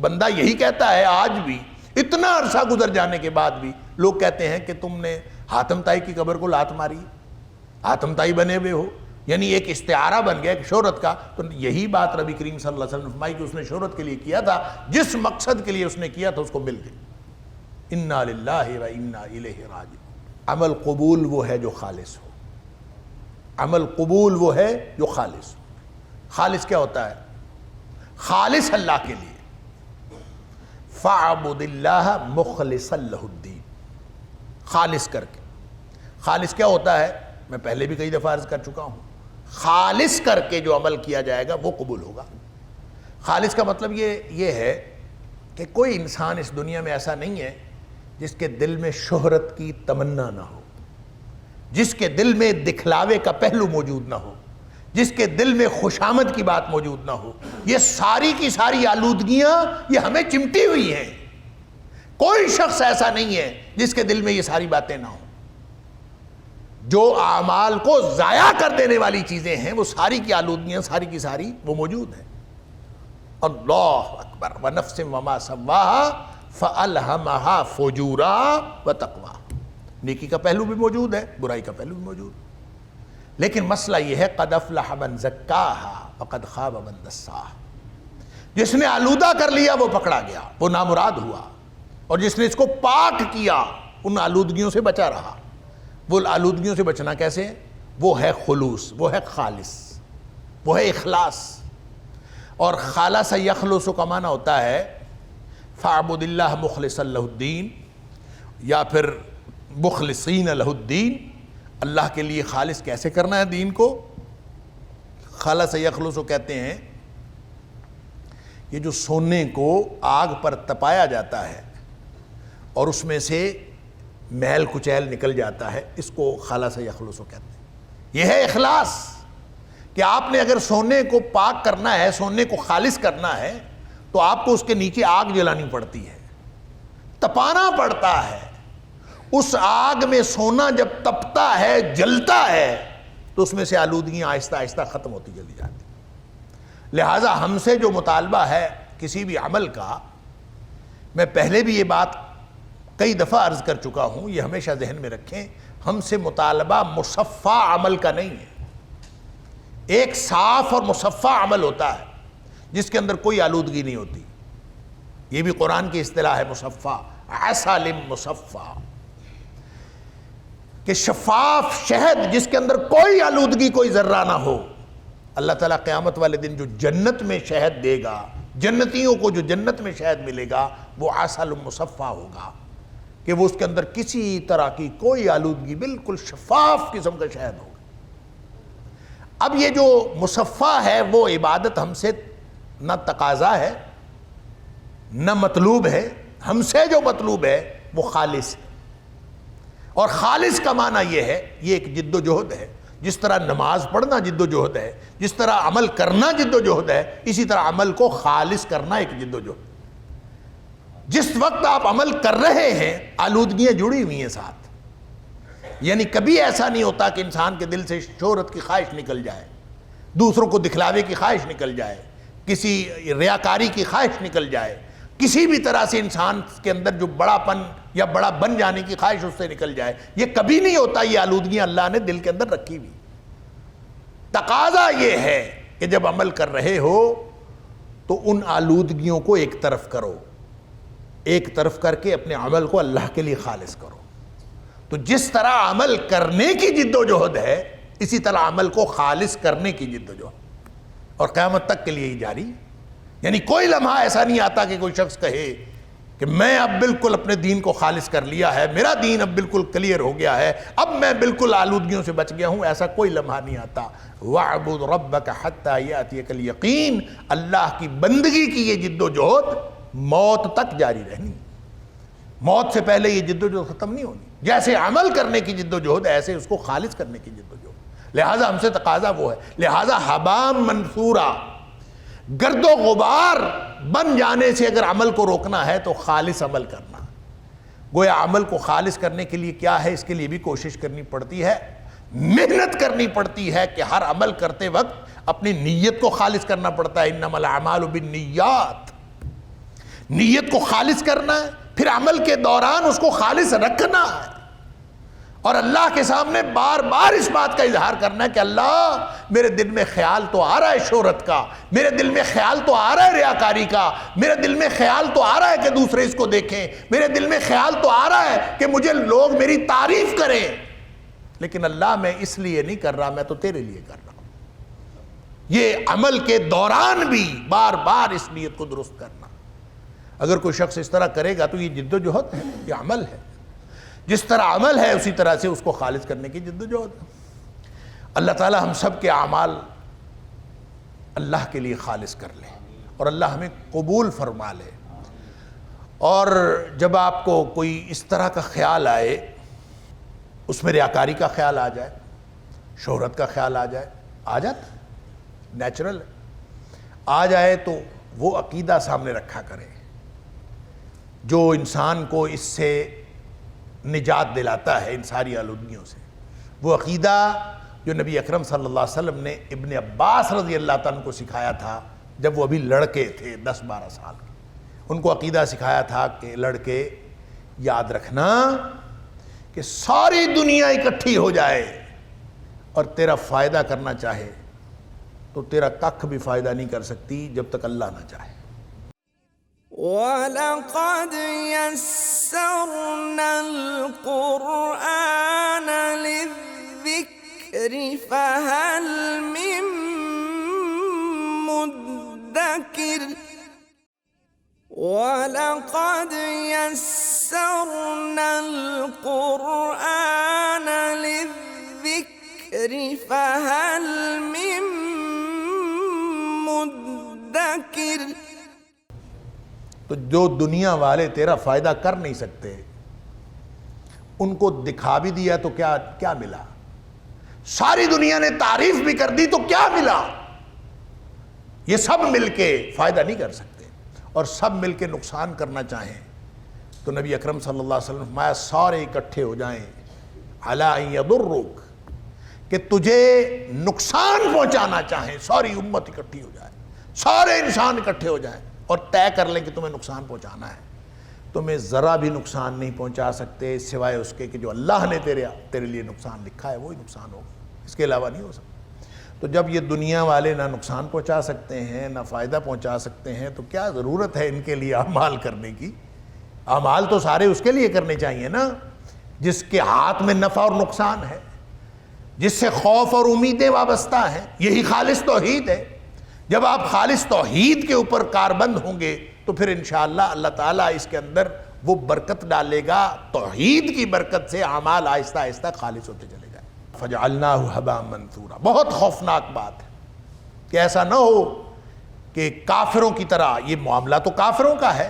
بندہ یہی کہتا ہے آج بھی, اتنا عرصہ گزر جانے کے بعد بھی لوگ کہتے ہیں کہ تم نے حاتم طائی کی قبر کو لات ماری, حاتم طائی بنے ہوئے ہو, یعنی ایک استعارہ بن گیا ایک شہرت کا. تو یہی بات نبی کریم صلی اللہ علیہ وسلم نے فرمائی کہ اس نے شہرت کے لیے کیا تھا, جس مقصد کے لیے اس نے کیا تھا اس کو مل گئی. انا للہ و انا الیہ راجعون. عمل قبول وہ ہے جو خالص ہو, عمل قبول وہ ہے جو خالص ہو. خالص کیا ہوتا ہے؟ خالص اللہ کے لیے. فَاعْبُدِ اللَّهَ مُخْلِصًا لَهُ الدِّينَ, خالص کر کے. خالص کیا ہوتا ہے میں پہلے بھی کئی دفعہ عرض کر چکا ہوں, خالص کر کے جو عمل کیا جائے گا وہ قبول ہوگا. خالص کا مطلب یہ ہے کہ کوئی انسان اس دنیا میں ایسا نہیں ہے جس کے دل میں شہرت کی تمنا نہ ہو. جس کے دل میں دکھلاوے کا پہلو موجود نہ ہو، جس کے دل میں خوشامد کی بات موجود نہ ہو، یہ ساری کی ساری آلودگیاں یہ ہمیں چمٹی ہوئی ہیں۔ کوئی شخص ایسا نہیں ہے جس کے دل میں یہ ساری باتیں نہ ہوں۔ جو اعمال کو ضائع کر دینے والی چیزیں ہیں وہ ساری کی آلودگیاں ساری کی ساری وہ موجود ہیں۔ اللہ اکبر، وَنَفْسٍ وَمَا سَوَّاهَا فَأَلْهَمَهَا فُجُورَهَا وَتَقْوَاهَا، نیکی کا پہلو بھی موجود ہے، برائی کا پہلو بھی موجود ہے، لیکن مسئلہ یہ ہے قَدْ أَفْلَحَ مَنْ زَكَّاهَا وَقَدْ خَابَ مَنْ دَسَّاهَا، جس نے آلودہ کر لیا وہ پکڑا گیا، وہ نامراد ہوا، اور جس نے اس کو پاک کیا ان آلودگیوں سے بچا رہا۔ وہ آلودگیوں سے بچنا کیسے؟ وہ ہے خلوص، وہ ہے خالص، وہ ہے اخلاص۔ اور خالص یخلص کا معنی ہوتا ہے فاعبد اللہ مخلصا لہ الدین، یا پھر مخلصین لہ الدین، اللہ کے لیے خالص کیسے کرنا ہے دین کو؟ خالص یخلص کہتے ہیں یہ جو سونے کو آگ پر تپایا جاتا ہے اور اس میں سے میل کچیل نکل جاتا ہے، اس کو خالص یخلص کہتے ہیں۔ یہ ہے اخلاص، کہ آپ نے اگر سونے کو پاک کرنا ہے، سونے کو خالص کرنا ہے، تو آپ کو اس کے نیچے آگ جلانی پڑتی ہے، تپانا پڑتا ہے۔ اس آگ میں سونا جب تپتا ہے، جلتا ہے، تو اس میں سے آلودگیاں آہستہ آہستہ ختم ہوتی چلی جاتی۔ لہٰذا ہم سے جو مطالبہ ہے کسی بھی عمل کا، میں پہلے بھی یہ بات کئی دفعہ عرض کر چکا ہوں، یہ ہمیشہ ذہن میں رکھیں، ہم سے مطالبہ مصفہ عمل کا نہیں ہے۔ ایک صاف اور مصفہ عمل ہوتا ہے جس کے اندر کوئی آلودگی نہیں ہوتی، یہ بھی قرآن کی اصطلاح ہے مصفہ، عسل مصفہ، کہ شفاف شہد جس کے اندر کوئی آلودگی کوئی ذرہ نہ ہو۔ اللہ تعالیٰ قیامت والے دن جو جنت میں شہد دے گا، جنتیوں کو جو جنت میں شہد ملے گا، وہ عسل مصفہ ہوگا، کہ وہ اس کے اندر کسی طرح کی کوئی آلودگی، بالکل شفاف قسم کا شہد ہوگا۔ اب یہ جو مصفہ ہے وہ عبادت ہم سے نہ تقاضا ہے نہ مطلوب ہے، ہم سے جو مطلوب ہے وہ خالص ہے۔ اور خالص کا معنی یہ ہے، یہ ایک جد و جہد ہے، جس طرح نماز پڑھنا جد و جہد ہے، جس طرح عمل کرنا جد و جہد ہے، اسی طرح عمل کو خالص کرنا ایک جد و جہد۔ جس وقت آپ عمل کر رہے ہیں آلودگیاں جڑی ہوئی ہیں ساتھ، یعنی کبھی ایسا نہیں ہوتا کہ انسان کے دل سے شہرت کی خواہش نکل جائے، دوسروں کو دکھلاوے کی خواہش نکل جائے، کسی ریاکاری کی خواہش نکل جائے، کسی بھی طرح سے انسان کے اندر جو بڑا پن یا بڑا بن جانے کی خواہش اس سے نکل جائے، یہ کبھی نہیں ہوتا۔ یہ آلودگیاں اللہ نے دل کے اندر رکھی ہوئی۔ تقاضا یہ ہے کہ جب عمل کر رہے ہو تو ان آلودگیوں کو ایک طرف کرو، ایک طرف کر کے اپنے عمل کو اللہ کے لیے خالص کرو۔ تو جس طرح عمل کرنے کی جد و جہد ہے، اسی طرح عمل کو خالص کرنے کی جد و جہد، اور قیامت تک کے لیے ہی جاری۔ یعنی کوئی لمحہ ایسا نہیں آتا کہ کوئی شخص کہے کہ میں اب بالکل اپنے دین کو خالص کر لیا ہے، میرا دین اب بالکل کلیئر ہو گیا ہے، اب میں بالکل آلودگیوں سے بچ گیا ہوں، ایسا کوئی لمحہ نہیں آتا۔ وَاعْبُدْ رَبَّكَ حَتَّى يَأْتِيَكَ الْيَقِينُ، اللہ کی بندگی کی یہ جد و جہد موت تک جاری رہنی، موت سے پہلے یہ جد و جہد ختم نہیں ہونی۔ جیسے عمل کرنے کی جد و جہد، ایسے اس کو خالص کرنے کی جد و جہد۔ لہٰذا ہم سے تقاضا وہ ہے، لہٰذا حبام منثورا، گرد و غبار بن جانے سے اگر عمل کو روکنا ہے تو خالص عمل کرنا۔ گویا عمل کو خالص کرنے کے لیے کیا ہے، اس کے لیے بھی کوشش کرنی پڑتی ہے، محنت کرنی پڑتی ہے کہ ہر عمل کرتے وقت اپنی نیت کو خالص کرنا پڑتا ہے۔ انما الاعمال بالنیات، نیت کو خالص کرنا ہے، پھر عمل کے دوران اس کو خالص رکھنا ہے، اور اللہ کے سامنے بار بار اس بات کا اظہار کرنا ہے کہ اللہ میرے دل میں خیال تو آ رہا ہے شہرت کا، میرے دل میں خیال تو آ رہا ہے ریاکاری کا، میرے دل میں خیال تو آ رہا ہے کہ دوسرے اس کو دیکھیں، میرے دل میں خیال تو آ رہا ہے کہ مجھے لوگ میری تعریف کریں، لیکن اللہ میں اس لیے نہیں کر رہا، میں تو تیرے لیے کر رہا ہوں۔ یہ عمل کے دوران بھی بار بار اس نیت کو درست کرنا۔ اگر کوئی شخص اس طرح کرے گا تو یہ جد و جہد ہے، یہ عمل ہے۔ جس طرح عمل ہے اسی طرح سے اس کو خالص کرنے کی جد و جہد ہے۔ اللہ تعالی ہم سب کے اعمال اللہ کے لیے خالص کر لے اور اللہ ہمیں قبول فرما لے۔ اور جب آپ کو کوئی اس طرح کا خیال آئے اس میں ریاکاری کا خیال آ جائے، شہرت کا خیال آ جائے، آ جاتا ہے، نیچرل ہے، آ جائے تو وہ عقیدہ سامنے رکھا کرے جو انسان کو اس سے نجات دلاتا ہے ان ساری آلودگیوں سے، وہ عقیدہ جو نبی اکرم صلی اللہ علیہ وسلم نے ابن عباس رضی اللہ تعالیٰ عنہ کو سکھایا تھا جب وہ ابھی لڑکے تھے 10-12 سال کے. ان کو عقیدہ سکھایا تھا کہ لڑکے یاد رکھنا کہ ساری دنیا اکٹھی ہو جائے اور تیرا فائدہ کرنا چاہے تو تیرا ککھ بھی فائدہ نہیں کر سکتی جب تک اللہ نہ چاہے. وَلَقَدْ يَسَّرْنَا الْقُرْآنَ لِلذِّكْرِ فَهَلْ مِن مُدَّكِرٍ وَلَقَدْ يَسَّرْنَا الْقُرْآنَ لِلذِّكْرِ فَهَلْ مِن مُدَّكِرٍ. تو جو دنیا والے تیرا فائدہ کر نہیں سکتے ان کو دکھا بھی دیا تو کیا ملا؟ ساری دنیا نے تعریف بھی کر دی تو کیا ملا؟ یہ سب مل کے فائدہ نہیں کر سکتے اور سب مل کے نقصان کرنا چاہیں تو نبی اکرم صلی اللہ علیہ وسلم فرمایا سارے اکٹھے ہو جائیں علی ان یضرک، کہ تجھے نقصان پہنچانا چاہیں، ساری امت اکٹھی ہو جائے، سارے انسان اکٹھے ہو جائیں اور طے کر لیں کہ تمہیں نقصان پہنچانا ہے، تمہیں ذرا بھی نقصان نہیں پہنچا سکتے سوائے اس کے کہ جو اللہ نے تیرے لیے نقصان لکھا ہے وہی نقصان ہوگا، اس کے علاوہ نہیں ہو سکتا. تو جب یہ دنیا والے نہ نقصان پہنچا سکتے ہیں نہ فائدہ پہنچا سکتے ہیں تو کیا ضرورت ہے ان کے لیے اعمال کرنے کی؟ اعمال تو سارے اس کے لیے کرنے چاہیے نا جس کے ہاتھ میں نفع اور نقصان ہے، جس سے خوف اور امیدیں وابستہ ہیں. یہی خالص توحید ہے. جب آپ خالص توحید کے اوپر کاربند ہوں گے تو پھر انشاءاللہ اللہ تعالیٰ اس کے اندر وہ برکت ڈالے گا. توحید کی برکت سے اعمال آہستہ آہستہ خالص ہوتے چلے جائیں. فَجَعَلْنَاهُ هَبَاءً مَنْثُورًا. بہت خوفناک بات ہے کہ ایسا نہ ہو کہ کافروں کی طرح، یہ معاملہ تو کافروں کا ہے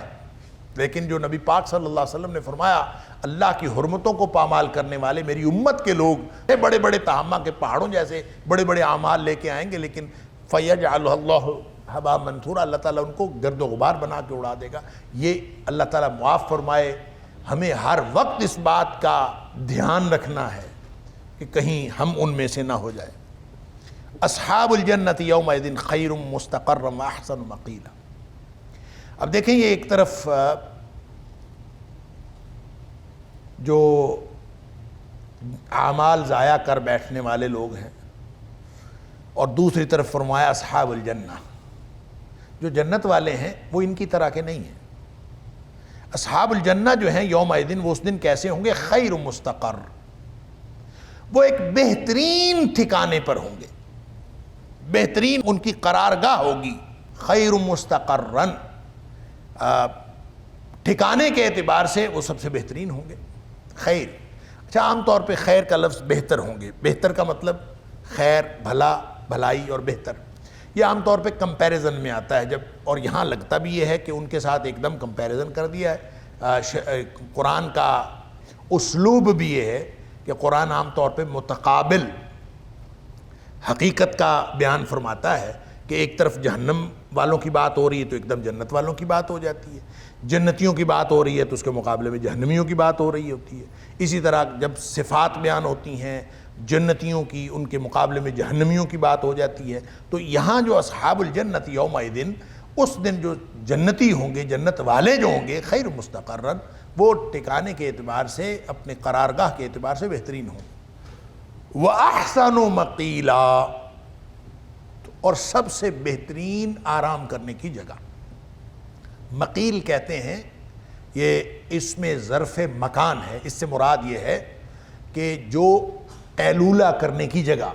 لیکن جو نبی پاک صلی اللہ علیہ وسلم نے فرمایا اللہ کی حرمتوں کو پامال کرنے والے میری امت کے لوگ بڑے بڑے تہامہ کے پہاڑوں جیسے بڑے بڑے اعمال لے کے آئیں گے لیکن فَيَجْعَلُهُ اللَّهُ هَبَاءً مَنْثُورًا، اللہ تعالیٰ ان کو گرد و غبار بنا کے اڑا دے گا. یہ اللہ تعالیٰ معاف فرمائے. ہمیں ہر وقت اس بات کا دھیان رکھنا ہے کہ کہیں ہم ان میں سے نہ ہو جائے. اصحاب الجنت یومئذ خیر مستقرا واحسن مقیلا. اب دیکھیں یہ ایک طرف جو اعمال ضائع کر بیٹھنے والے لوگ ہیں اور دوسری طرف فرمایا اصحاب الجنہ، جو جنت والے ہیں وہ ان کی طرح کے نہیں ہیں. اصحاب الجنہ جو ہیں یومئذ، وہ اس دن کیسے ہوں گے؟ خیر مستقر، وہ ایک بہترین ٹھکانے پر ہوں گے، بہترین ان کی قرارگاہ ہوگی. خیر مستقرن، ٹھکانے کے اعتبار سے وہ سب سے بہترین ہوں گے. خیر، اچھا عام طور پہ خیر کا لفظ بہتر ہوں گے. بہتر کا مطلب خیر، بھلا، بھلائی اور بہتر، یہ عام طور پہ کمپیریزن میں آتا ہے. جب اور یہاں لگتا بھی یہ ہے کہ ان کے ساتھ ایک دم کمپیریزن کر دیا ہے. قرآن کا اسلوب بھی یہ ہے کہ قرآن عام طور پہ متقابل حقیقت کا بیان فرماتا ہے کہ ایک طرف جہنم والوں کی بات ہو رہی ہے تو ایک دم جنت والوں کی بات ہو جاتی ہے، جنتیوں کی بات ہو رہی ہے تو اس کے مقابلے میں جہنمیوں کی بات ہو رہی ہوتی ہے. اسی طرح جب صفات بیان ہوتی ہیں جنتیوں کی، ان کے مقابلے میں جہنمیوں کی بات ہو جاتی ہے. تو یہاں جو اصحاب الجنت یومئذ، اس دن جو جنتی ہوں گے، جنت والے جو ہوں گے، خیر مستقرن، وہ ٹھکانے کے اعتبار سے، اپنے قرارگاہ کے اعتبار سے بہترین ہوں. وَأَحْسَنُ مَقِيلًا، اور سب سے بہترین آرام کرنے کی جگہ. مقیل کہتے ہیں، یہ اس میں ظرف مکان ہے. اس سے مراد یہ ہے کہ جو قیلولہ کرنے کی جگہ،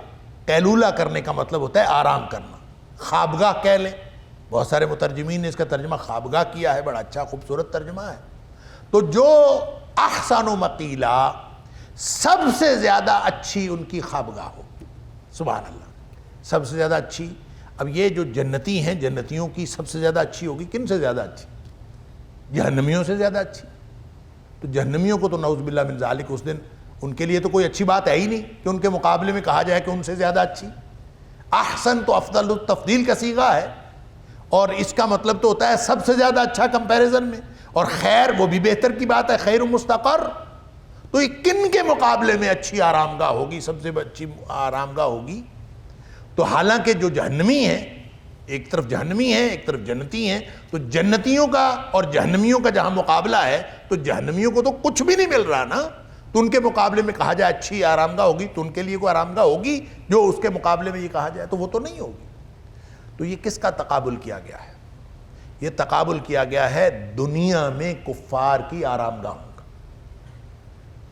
قیلولہ کرنے کا مطلب ہوتا ہے آرام کرنا. خوابگاہ کہہ لیں، بہت سارے مترجمین نے اس کا ترجمہ خوابگاہ کیا ہے، بڑا اچھا خوبصورت ترجمہ ہے. تو جو احسن و مقیلا، سب سے زیادہ اچھی ان کی خوابگاہ ہو. سبحان اللہ، سب سے زیادہ اچھی. اب یہ جو جنتی ہیں، جنتیوں کی سب سے زیادہ اچھی ہوگی کن سے زیادہ اچھی؟ جہنمیوں سے زیادہ اچھی. تو جہنمیوں کو تو نعوذ باللہ من ذالک اس دن ان کے لیے تو کوئی اچھی بات ہے ہی نہیں کہ ان کے مقابلے میں کہا جائے کہ ان سے زیادہ اچھی. احسن تو افضل التفضیل کا صیغہ ہے، اور اس کا مطلب تو ہوتا ہے سب سے زیادہ اچھا کمپیریزن میں. اور خیر وہ بھی بہتر کی بات ہے، خیر مستقر. تو یہ کن کے مقابلے میں اچھی آرام گاہ ہوگی، سب سے اچھی آرام گاہ ہوگی؟ تو حالانکہ جو جہنمی ہیں، ایک طرف جہنمی ہیں ایک طرف جنتی ہیں، تو جنتیوں کا اور جہنمیوں کا جہاں مقابلہ ہے تو جہنمیوں کو تو کچھ بھی نہیں مل رہا نا، تو ان کے مقابلے میں کہا جائے اچھی آرام گاہ ہوگی، تو ان کے لیے کوئی آرام گاہ ہوگی جو اس کے مقابلے میں یہ کہا جائے؟ تو وہ تو نہیں ہوگی. تو یہ کس کا تقابل کیا گیا ہے؟ یہ تقابل کیا گیا ہے دنیا میں کفار کی آرام گاہوں کا.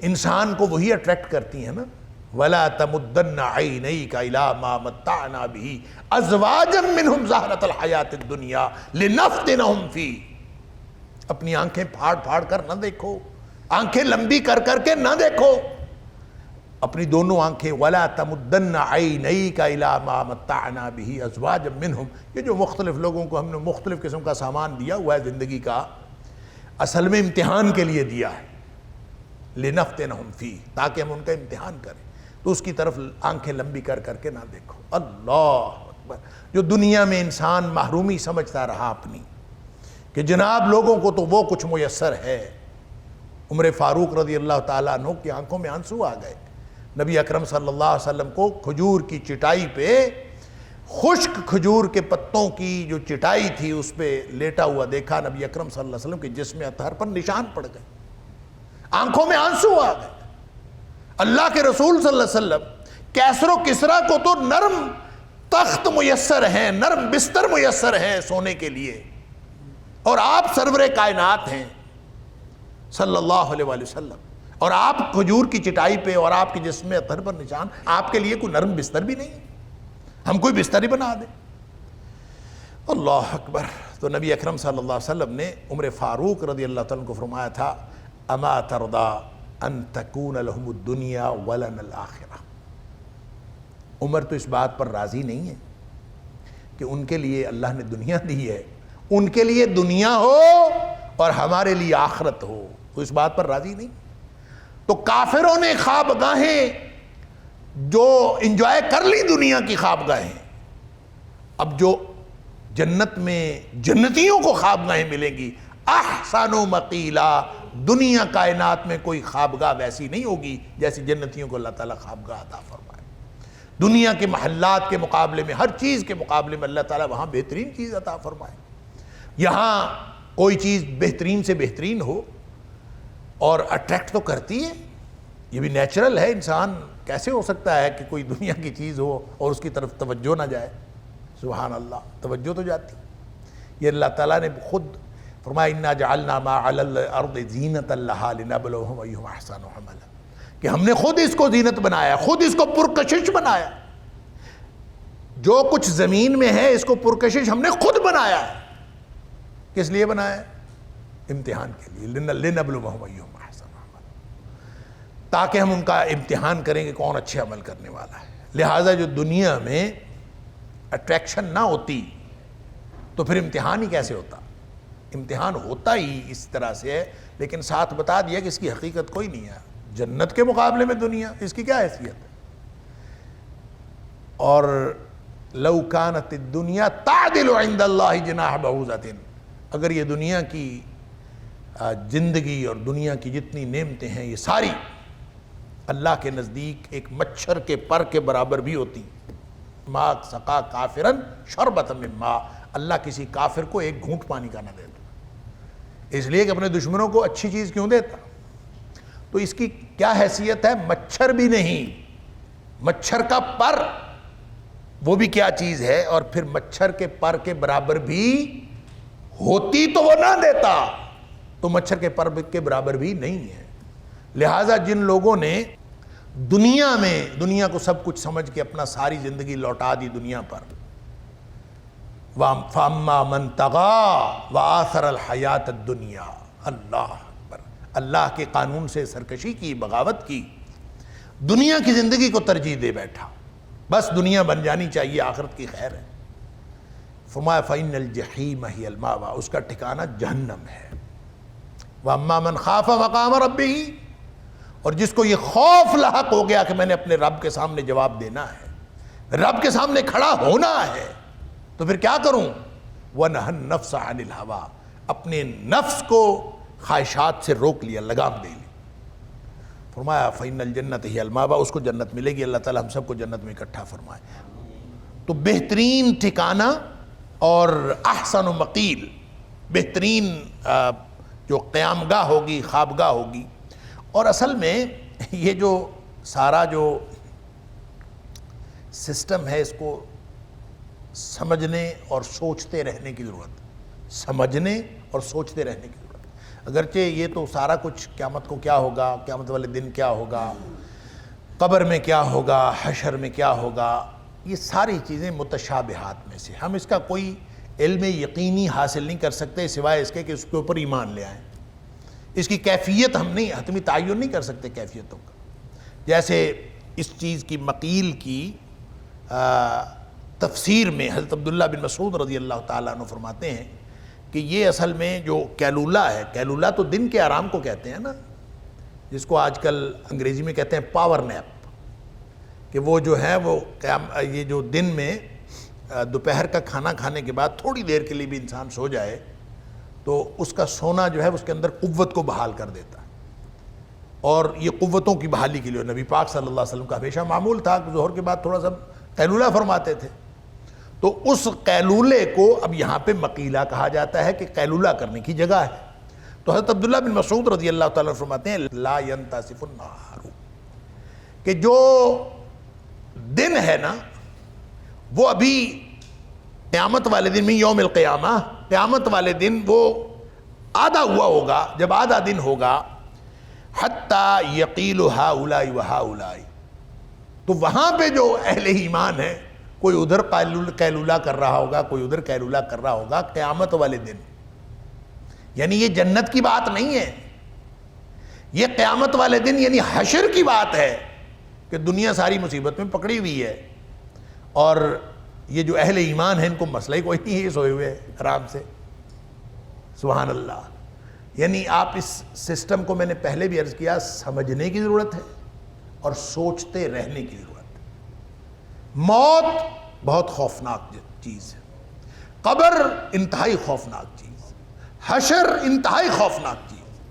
انسان کو وہی اٹریکٹ کرتی ہیں نا. وَلَا تَمُدَّنَّ عَيْنَيْكَ إِلَىٰ مَا مَتَّعْنَا بِهِ أَزْوَاجًا مِّنْهُمْ زَهْرَةَ الْحَيَاةِ الدُّنْيَا لِنَفْتِنَهُمْ فِيهِ. اپنی آنکھیں پھاڑ پھاڑ کر نہ دیکھو، آنکھیں لمبی کر کر کے نہ دیکھو، اپنی دونوں آنکھیں. وَلَا تَمُدَّنَّ عَيْنَيْكَ إِلَىٰ مَا مَتَّعْنَا بِهِ أَزْوَاجًا مِّنْهُمْ. یہ جو مختلف لوگوں کو ہم نے مختلف قسم کا سامان دیا ہوا ہے زندگی کا، اصل میں امتحان کے لیے دیا ہے. لِنَفْتِنَهُمْ فِيهِ، تاکہ ہم ان کا امتحان کریں. تو اس کی طرف آنکھیں لمبی کر کر کے نہ دیکھو. اللہ اکبر. جو دنیا میں انسان محرومی سمجھتا رہا اپنی کہ جناب لوگوں کو تو وہ کچھ میسر ہے. عمر فاروق رضی اللہ تعالیٰ عنہ کی آنکھوں میں آنسو آ گئے. نبی اکرم صلی اللہ علیہ وسلم کو کھجور کی چٹائی پہ، خشک کھجور کے پتوں کی جو چٹائی تھی اس پہ لیٹا ہوا دیکھا. نبی اکرم صلی اللہ علیہ وسلم کے جسم اطہر پر نشان پڑ گئے، آنکھوں میں آنسو آ گئے. اللہ کے رسول صلی اللہ علیہ وسلم، کیسر و کسرا کو تو نرم تخت میسر ہیں، نرم بستر میسر ہیں سونے کے لیے، اور آپ سرور کائنات ہیں صلی اللہ علیہ وآلہ وسلم، اور آپ کھجور کی چٹائی پہ اور آپ کے جسم اطہر پر نشان، آپ کے لیے کوئی نرم بستر بھی نہیں، ہم کوئی بستر ہی بنا دیں. اللہ اکبر. تو نبی اکرم صلی اللہ علیہ وسلم نے عمر فاروق رضی اللہ تعالیٰ کو فرمایا تھا اما ترضا ان تکون لہم الدنیا ولنا الآخرہ. عمر تو اس بات پر راضی نہیں ہے کہ ان کے لیے اللہ نے دنیا دی ہے، ان کے لیے دنیا ہو اور ہمارے لیے آخرت ہو، تو اس بات پر راضی نہیں. تو کافروں نے خوابگاہیں جو انجوائے کر لی دنیا کی خوابگاہیں، اب جو جنت میں جنتیوں کو خوابگاہیں ملیں گی احسن و مقیلا، دنیا کائنات میں کوئی خوابگاہ ویسی نہیں ہوگی جیسی جنتیوں کو اللہ تعالیٰ خوابگاہ عطا فرمائے. دنیا کے محلات کے مقابلے میں، ہر چیز کے مقابلے میں اللہ تعالیٰ وہاں بہترین چیز عطا فرمائے. یہاں کوئی چیز بہترین سے بہترین ہو اور اٹریکٹ تو کرتی ہے، یہ بھی نیچرل ہے. انسان کیسے ہو سکتا ہے کہ کوئی دنیا کی چیز ہو اور اس کی طرف توجہ نہ جائے؟ سبحان اللہ، توجہ تو جاتی. یہ اللہ تعالیٰ نے خود فرمایا انا جعلنا ما علی الارض زینۃ لہا لنبلوہم ایہم احسن عملا، کہ ہم نے خود اس کو زینت بنایا، خود اس کو پرکشش بنایا. جو کچھ زمین میں ہے اس کو پرکشش ہم نے خود بنایا ہے. کس لیے بنایا ہے؟ امتحان کے لیے. لنبلوہم ایہم احسن عملا، تاکہ ہم ان کا امتحان کریں کہ کون اچھے عمل کرنے والا ہے. لہٰذا جو دنیا میں اٹریکشن نہ ہوتی تو پھر امتحان ہی کیسے ہوتا؟ امتحان ہوتا ہی اس طرح سے ہے، لیکن ساتھ بتا دیا کہ اس کی حقیقت کوئی نہیں ہے. جنت کے مقابلے میں دنیا، اس کی کیا حیثیت ہے؟ اور لو کانت الدنیا تعدل عند اللہ جناح بعوضۃ، اگر یہ دنیا کی زندگی اور دنیا کی جتنی نعمتیں ہیں یہ ساری اللہ کے نزدیک ایک مچھر کے پر کے برابر بھی ہوتی. ما سقا کافرا شربۃ من ماء، اللہ کسی کافر کو ایک گھونٹ پانی کا نہ دیتا، اس لیے کہ اپنے دشمنوں کو اچھی چیز کیوں دیتا؟ تو اس کی کیا حیثیت ہے؟ مچھر بھی نہیں، مچھر کا پر وہ بھی کیا چیز ہے، اور پھر مچھر کے پر کے برابر بھی ہوتی تو وہ نہ دیتا، تو مچھر کے پر کے برابر بھی نہیں ہے. لہٰذا جن لوگوں نے دنیا میں دنیا کو سب کچھ سمجھ کے اپنا ساری زندگی لوٹا دی دنیا پر، فَأَمَّا مَنْ طَغَىٰ وَآثَرَ الْحَيَاةَ الدُّنْيَا، اللہ اکبر، اللہ کے قانون سے سرکشی کی، بغاوت کی، دنیا کی زندگی کو ترجیح دے بیٹھا، بس دنیا بن جانی چاہیے، آخرت کی خیر ہے. فرمایا فَإِنَّ الْجَحِيمَ هِيَ الْمَأْوَىٰ، اس کا ٹھکانہ جہنم ہے. وَأَمَّا مَنْ خَافَ مَقَامَ رَبِّهِ، اور جس کو یہ خوف لاحق ہو گیا کہ میں نے اپنے رب کے سامنے جواب دینا ہے، رب کے سامنے کھڑا ہونا ہے، تو پھر کیا کروں؟ وَنَهَا النَّفْسَ عَنِ الْهَوَىٰ، اپنے نفس کو خواہشات سے روک لیا، لگام دے لی۔ فرمایا فَإِنَّ الْجَنَّةَ هِيَ الْمَأْوَىٰ، اس کو جنت ملے گی، اللہ تعالیٰ ہم سب کو جنت میں اکٹھا فرمائے۔ تو بہترین ٹھکانہ اور احسن و مقیل، بہترین جو قیام گاہ ہوگی، خواب گاہ ہوگی۔ اور اصل میں یہ جو سارا جو سسٹم ہے، اس کو سمجھنے اور سوچتے رہنے کی ضرورت، سمجھنے اور سوچتے رہنے کی ضرورت۔ اگرچہ یہ تو سارا کچھ قیامت کو کیا ہوگا، قیامت والے دن کیا ہوگا، قبر میں کیا ہوگا، حشر میں کیا ہوگا، یہ ساری چیزیں متشابہات میں سے، ہم اس کا کوئی علم یقینی حاصل نہیں کر سکتے سوائے اس کے کہ اس کے اوپر ایمان لے آئیں۔ اس کی کیفیت ہم نہیں، حتمی تعین نہیں کر سکتے کیفیتوں کا۔ جیسے اس چیز کی مقیل کی تفسیر میں حضرت عبداللہ بن مسعود رضی اللہ تعالیٰ عنہ فرماتے ہیں کہ یہ اصل میں جو کیلولہ ہے، کیلولہ تو دن کے آرام کو کہتے ہیں نا، جس کو آج کل انگریزی میں کہتے ہیں پاور نیپ، کہ وہ جو ہے وہ یہ جو دن میں دوپہر کا کھانا کھانے کے بعد تھوڑی دیر کے لیے بھی انسان سو جائے تو اس کا سونا جو ہے اس کے اندر قوت کو بحال کر دیتا ہے۔ اور یہ قوتوں کی بحالی کے لیے نبی پاک صلی اللہ علیہ وسلم کا ہمیشہ معمول تھا کہ ظہر کے بعد تھوڑا سا قیلولہ فرماتے تھے۔ تو اس قیلولے کو اب یہاں پہ مقیلہ کہا جاتا ہے کہ قیلولہ کرنے کی جگہ ہے۔ تو حضرت عبداللہ بن مسعود رضی اللہ تعالیٰ فرماتے ہیں لا ينتصف النہار، کہ جو دن ہے نا وہ ابھی قیامت والے دن میں یوم القیامہ، قیامت والے دن وہ آدھا ہوا ہوگا، جب آدھا دن ہوگا حتی یقیل ہؤلاء وہؤلاء، تو وہاں پہ جو اہل ایمان ہے کوئی ادھر قیلولہ کر رہا ہوگا، کوئی ادھر قیلولہ کر رہا ہوگا قیامت والے دن۔ یعنی یہ جنت کی بات نہیں ہے، یہ قیامت والے دن یعنی حشر کی بات ہے کہ دنیا ساری مصیبت میں پکڑی ہوئی ہے، اور یہ جو اہل ایمان ہیں ان کو مسئلہ ہی کوئی نہیں ہے، یہ سوئے ہوئے آرام سے۔ سبحان اللہ۔ یعنی آپ اس سسٹم کو میں نے پہلے بھی عرض کیا، سمجھنے کی ضرورت ہے اور سوچتے رہنے کی ضرورت ہے۔ موت بہت خوفناک چیز ہے، قبر انتہائی خوفناک چیز، حشر انتہائی خوفناک چیز،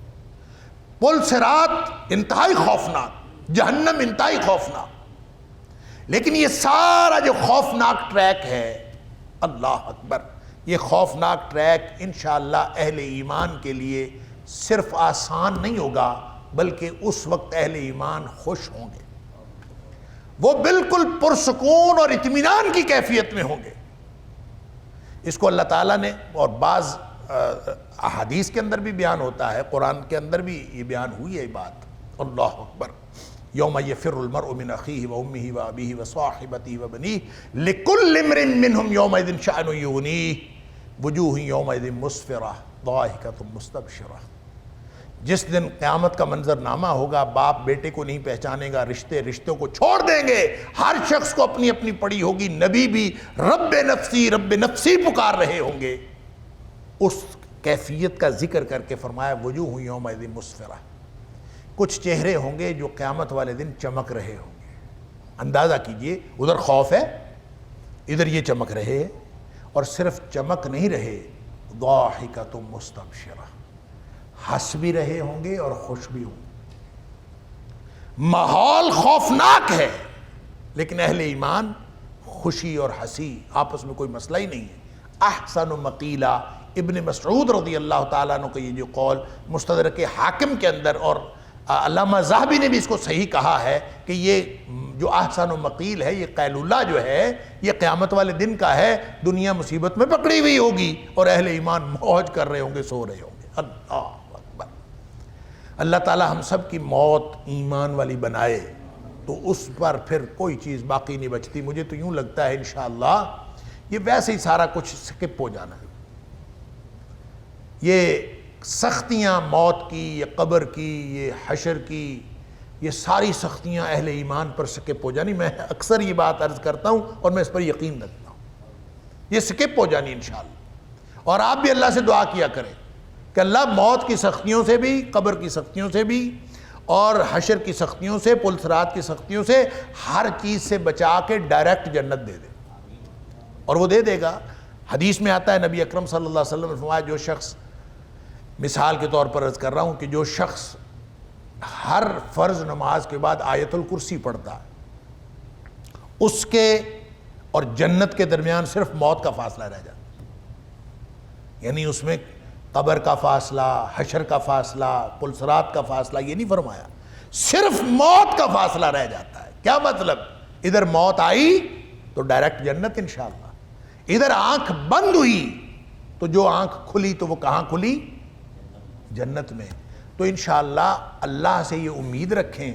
پل صراط انتہائی خوفناک، جہنم انتہائی خوفناک۔ لیکن یہ سارا جو خوفناک ٹریک ہے، اللہ اکبر، یہ خوفناک ٹریک انشاءاللہ اہل ایمان کے لیے صرف آسان نہیں ہوگا بلکہ اس وقت اہل ایمان خوش ہوں گے، وہ بالکل پرسکون اور اطمینان کی کیفیت میں ہوں گے۔ اس کو اللہ تعالیٰ نے، اور بعض احادیث کے اندر بھی بیان ہوتا ہے، قرآن کے اندر بھی یہ بیان ہوئی ہے بات، اللہ اکبر، یوم یفر المرء من اخیہ وامہ وابیہ وصاحبتہ وبنیہ لکل امرئ منہم یومئذ شأن یغنیہ وجوہ یومئذ مسفرہ ضاحکۃ مستبشرہ۔ جس دن قیامت کا منظر نامہ ہوگا، باپ بیٹے کو نہیں پہچانے گا، رشتے رشتوں کو چھوڑ دیں گے، ہر شخص کو اپنی اپنی پڑی ہوگی، نبی بھی رب نفسی پکار رہے ہوں گے۔ اس کیفیت کا ذکر کر کے فرمایا وجوہ یومئذ مسفرہ، کچھ چہرے ہوں گے جو قیامت والے دن چمک رہے ہوں گے۔ اندازہ کیجئے، ادھر خوف ہے، ادھر یہ چمک رہے، اور صرف چمک نہیں رہے، ضاحکۃ مستبشرہ، ہنس بھی رہے ہوں گے اور خوش بھی ہوں گے۔ ماحول خوفناک ہے لیکن اہل ایمان خوشی اور ہنسی، آپس میں کوئی مسئلہ ہی نہیں ہے۔ احسن مقیلہ، ابن مسعود رضی اللہ تعالیٰ عنہ کا یہ جو قول مستدرک حاکم کے اندر، اور علامہ ذہبی نے بھی اس کو صحیح کہا ہے کہ یہ جو احسن و مقیل ہے، یہ قیلولہ جو ہے یہ قیامت والے دن کا ہے، دنیا مصیبت میں پکڑی ہوئی ہوگی اور اہل ایمان موج کر رہے ہوں گے، سو رہے ہوں گے۔ اللہ اکبر۔ اللہ تعالیٰ ہم سب کی موت ایمان والی بنائے تو اس پر پھر کوئی چیز باقی نہیں بچتی۔ مجھے تو یوں لگتا ہے انشاءاللہ یہ ویسے ہی سارا کچھ سکپ ہو جانا ہے، یہ سختیاں موت کی، یہ قبر کی، یہ حشر کی، یہ ساری سختیاں اہل ایمان پر سکپ ہو جانی۔ میں اکثر یہ بات عرض کرتا ہوں اور میں اس پر یقین رکھتا ہوں، یہ سکپ ہو جانی انشاءاللہ۔ اور آپ بھی اللہ سے دعا کیا کریں کہ اللہ موت کی سختیوں سے بھی، قبر کی سختیوں سے بھی، اور حشر کی سختیوں سے، پل صراط کی سختیوں سے، ہر چیز سے بچا کے ڈائریکٹ جنت دے دے، اور وہ دے دے گا۔ حدیث میں آتا ہے، نبی اکرم صلی اللہ علیہ وسلم نے فرمایا، جو شخص، مثال کے طور پر عرض کر رہا ہوں کہ جو شخص ہر فرض نماز کے بعد آیت الکرسی پڑھتا ہے، اس کے اور جنت کے درمیان صرف موت کا فاصلہ رہ جاتا ہے، یعنی اس میں قبر کا فاصلہ، حشر کا فاصلہ، پل صراط کا فاصلہ یہ نہیں فرمایا، صرف موت کا فاصلہ رہ جاتا ہے۔ کیا مطلب؟ ادھر موت آئی تو ڈائریکٹ جنت انشاءاللہ، ادھر آنکھ بند ہوئی تو جو آنکھ کھلی تو وہ کہاں کھلی؟ جنت میں۔ تو انشاءاللہ اللہ سے یہ امید رکھیں،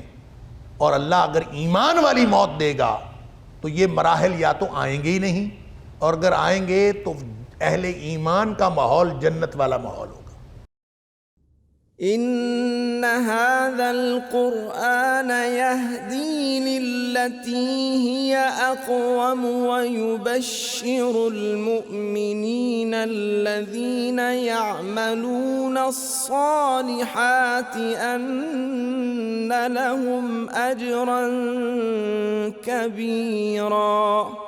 اور اللہ اگر ایمان والی موت دے گا تو یہ مراحل یا تو آئیں گے ہی نہیں، اور اگر آئیں گے تو اہل ایمان کا ماحول جنت والا ماحول ہوگا۔ ان هذا القرآن يهدي للتي هي اقوم ويبشر المؤمنين الذين يعملون الصالحات ان لهم اجرا كبيرا۔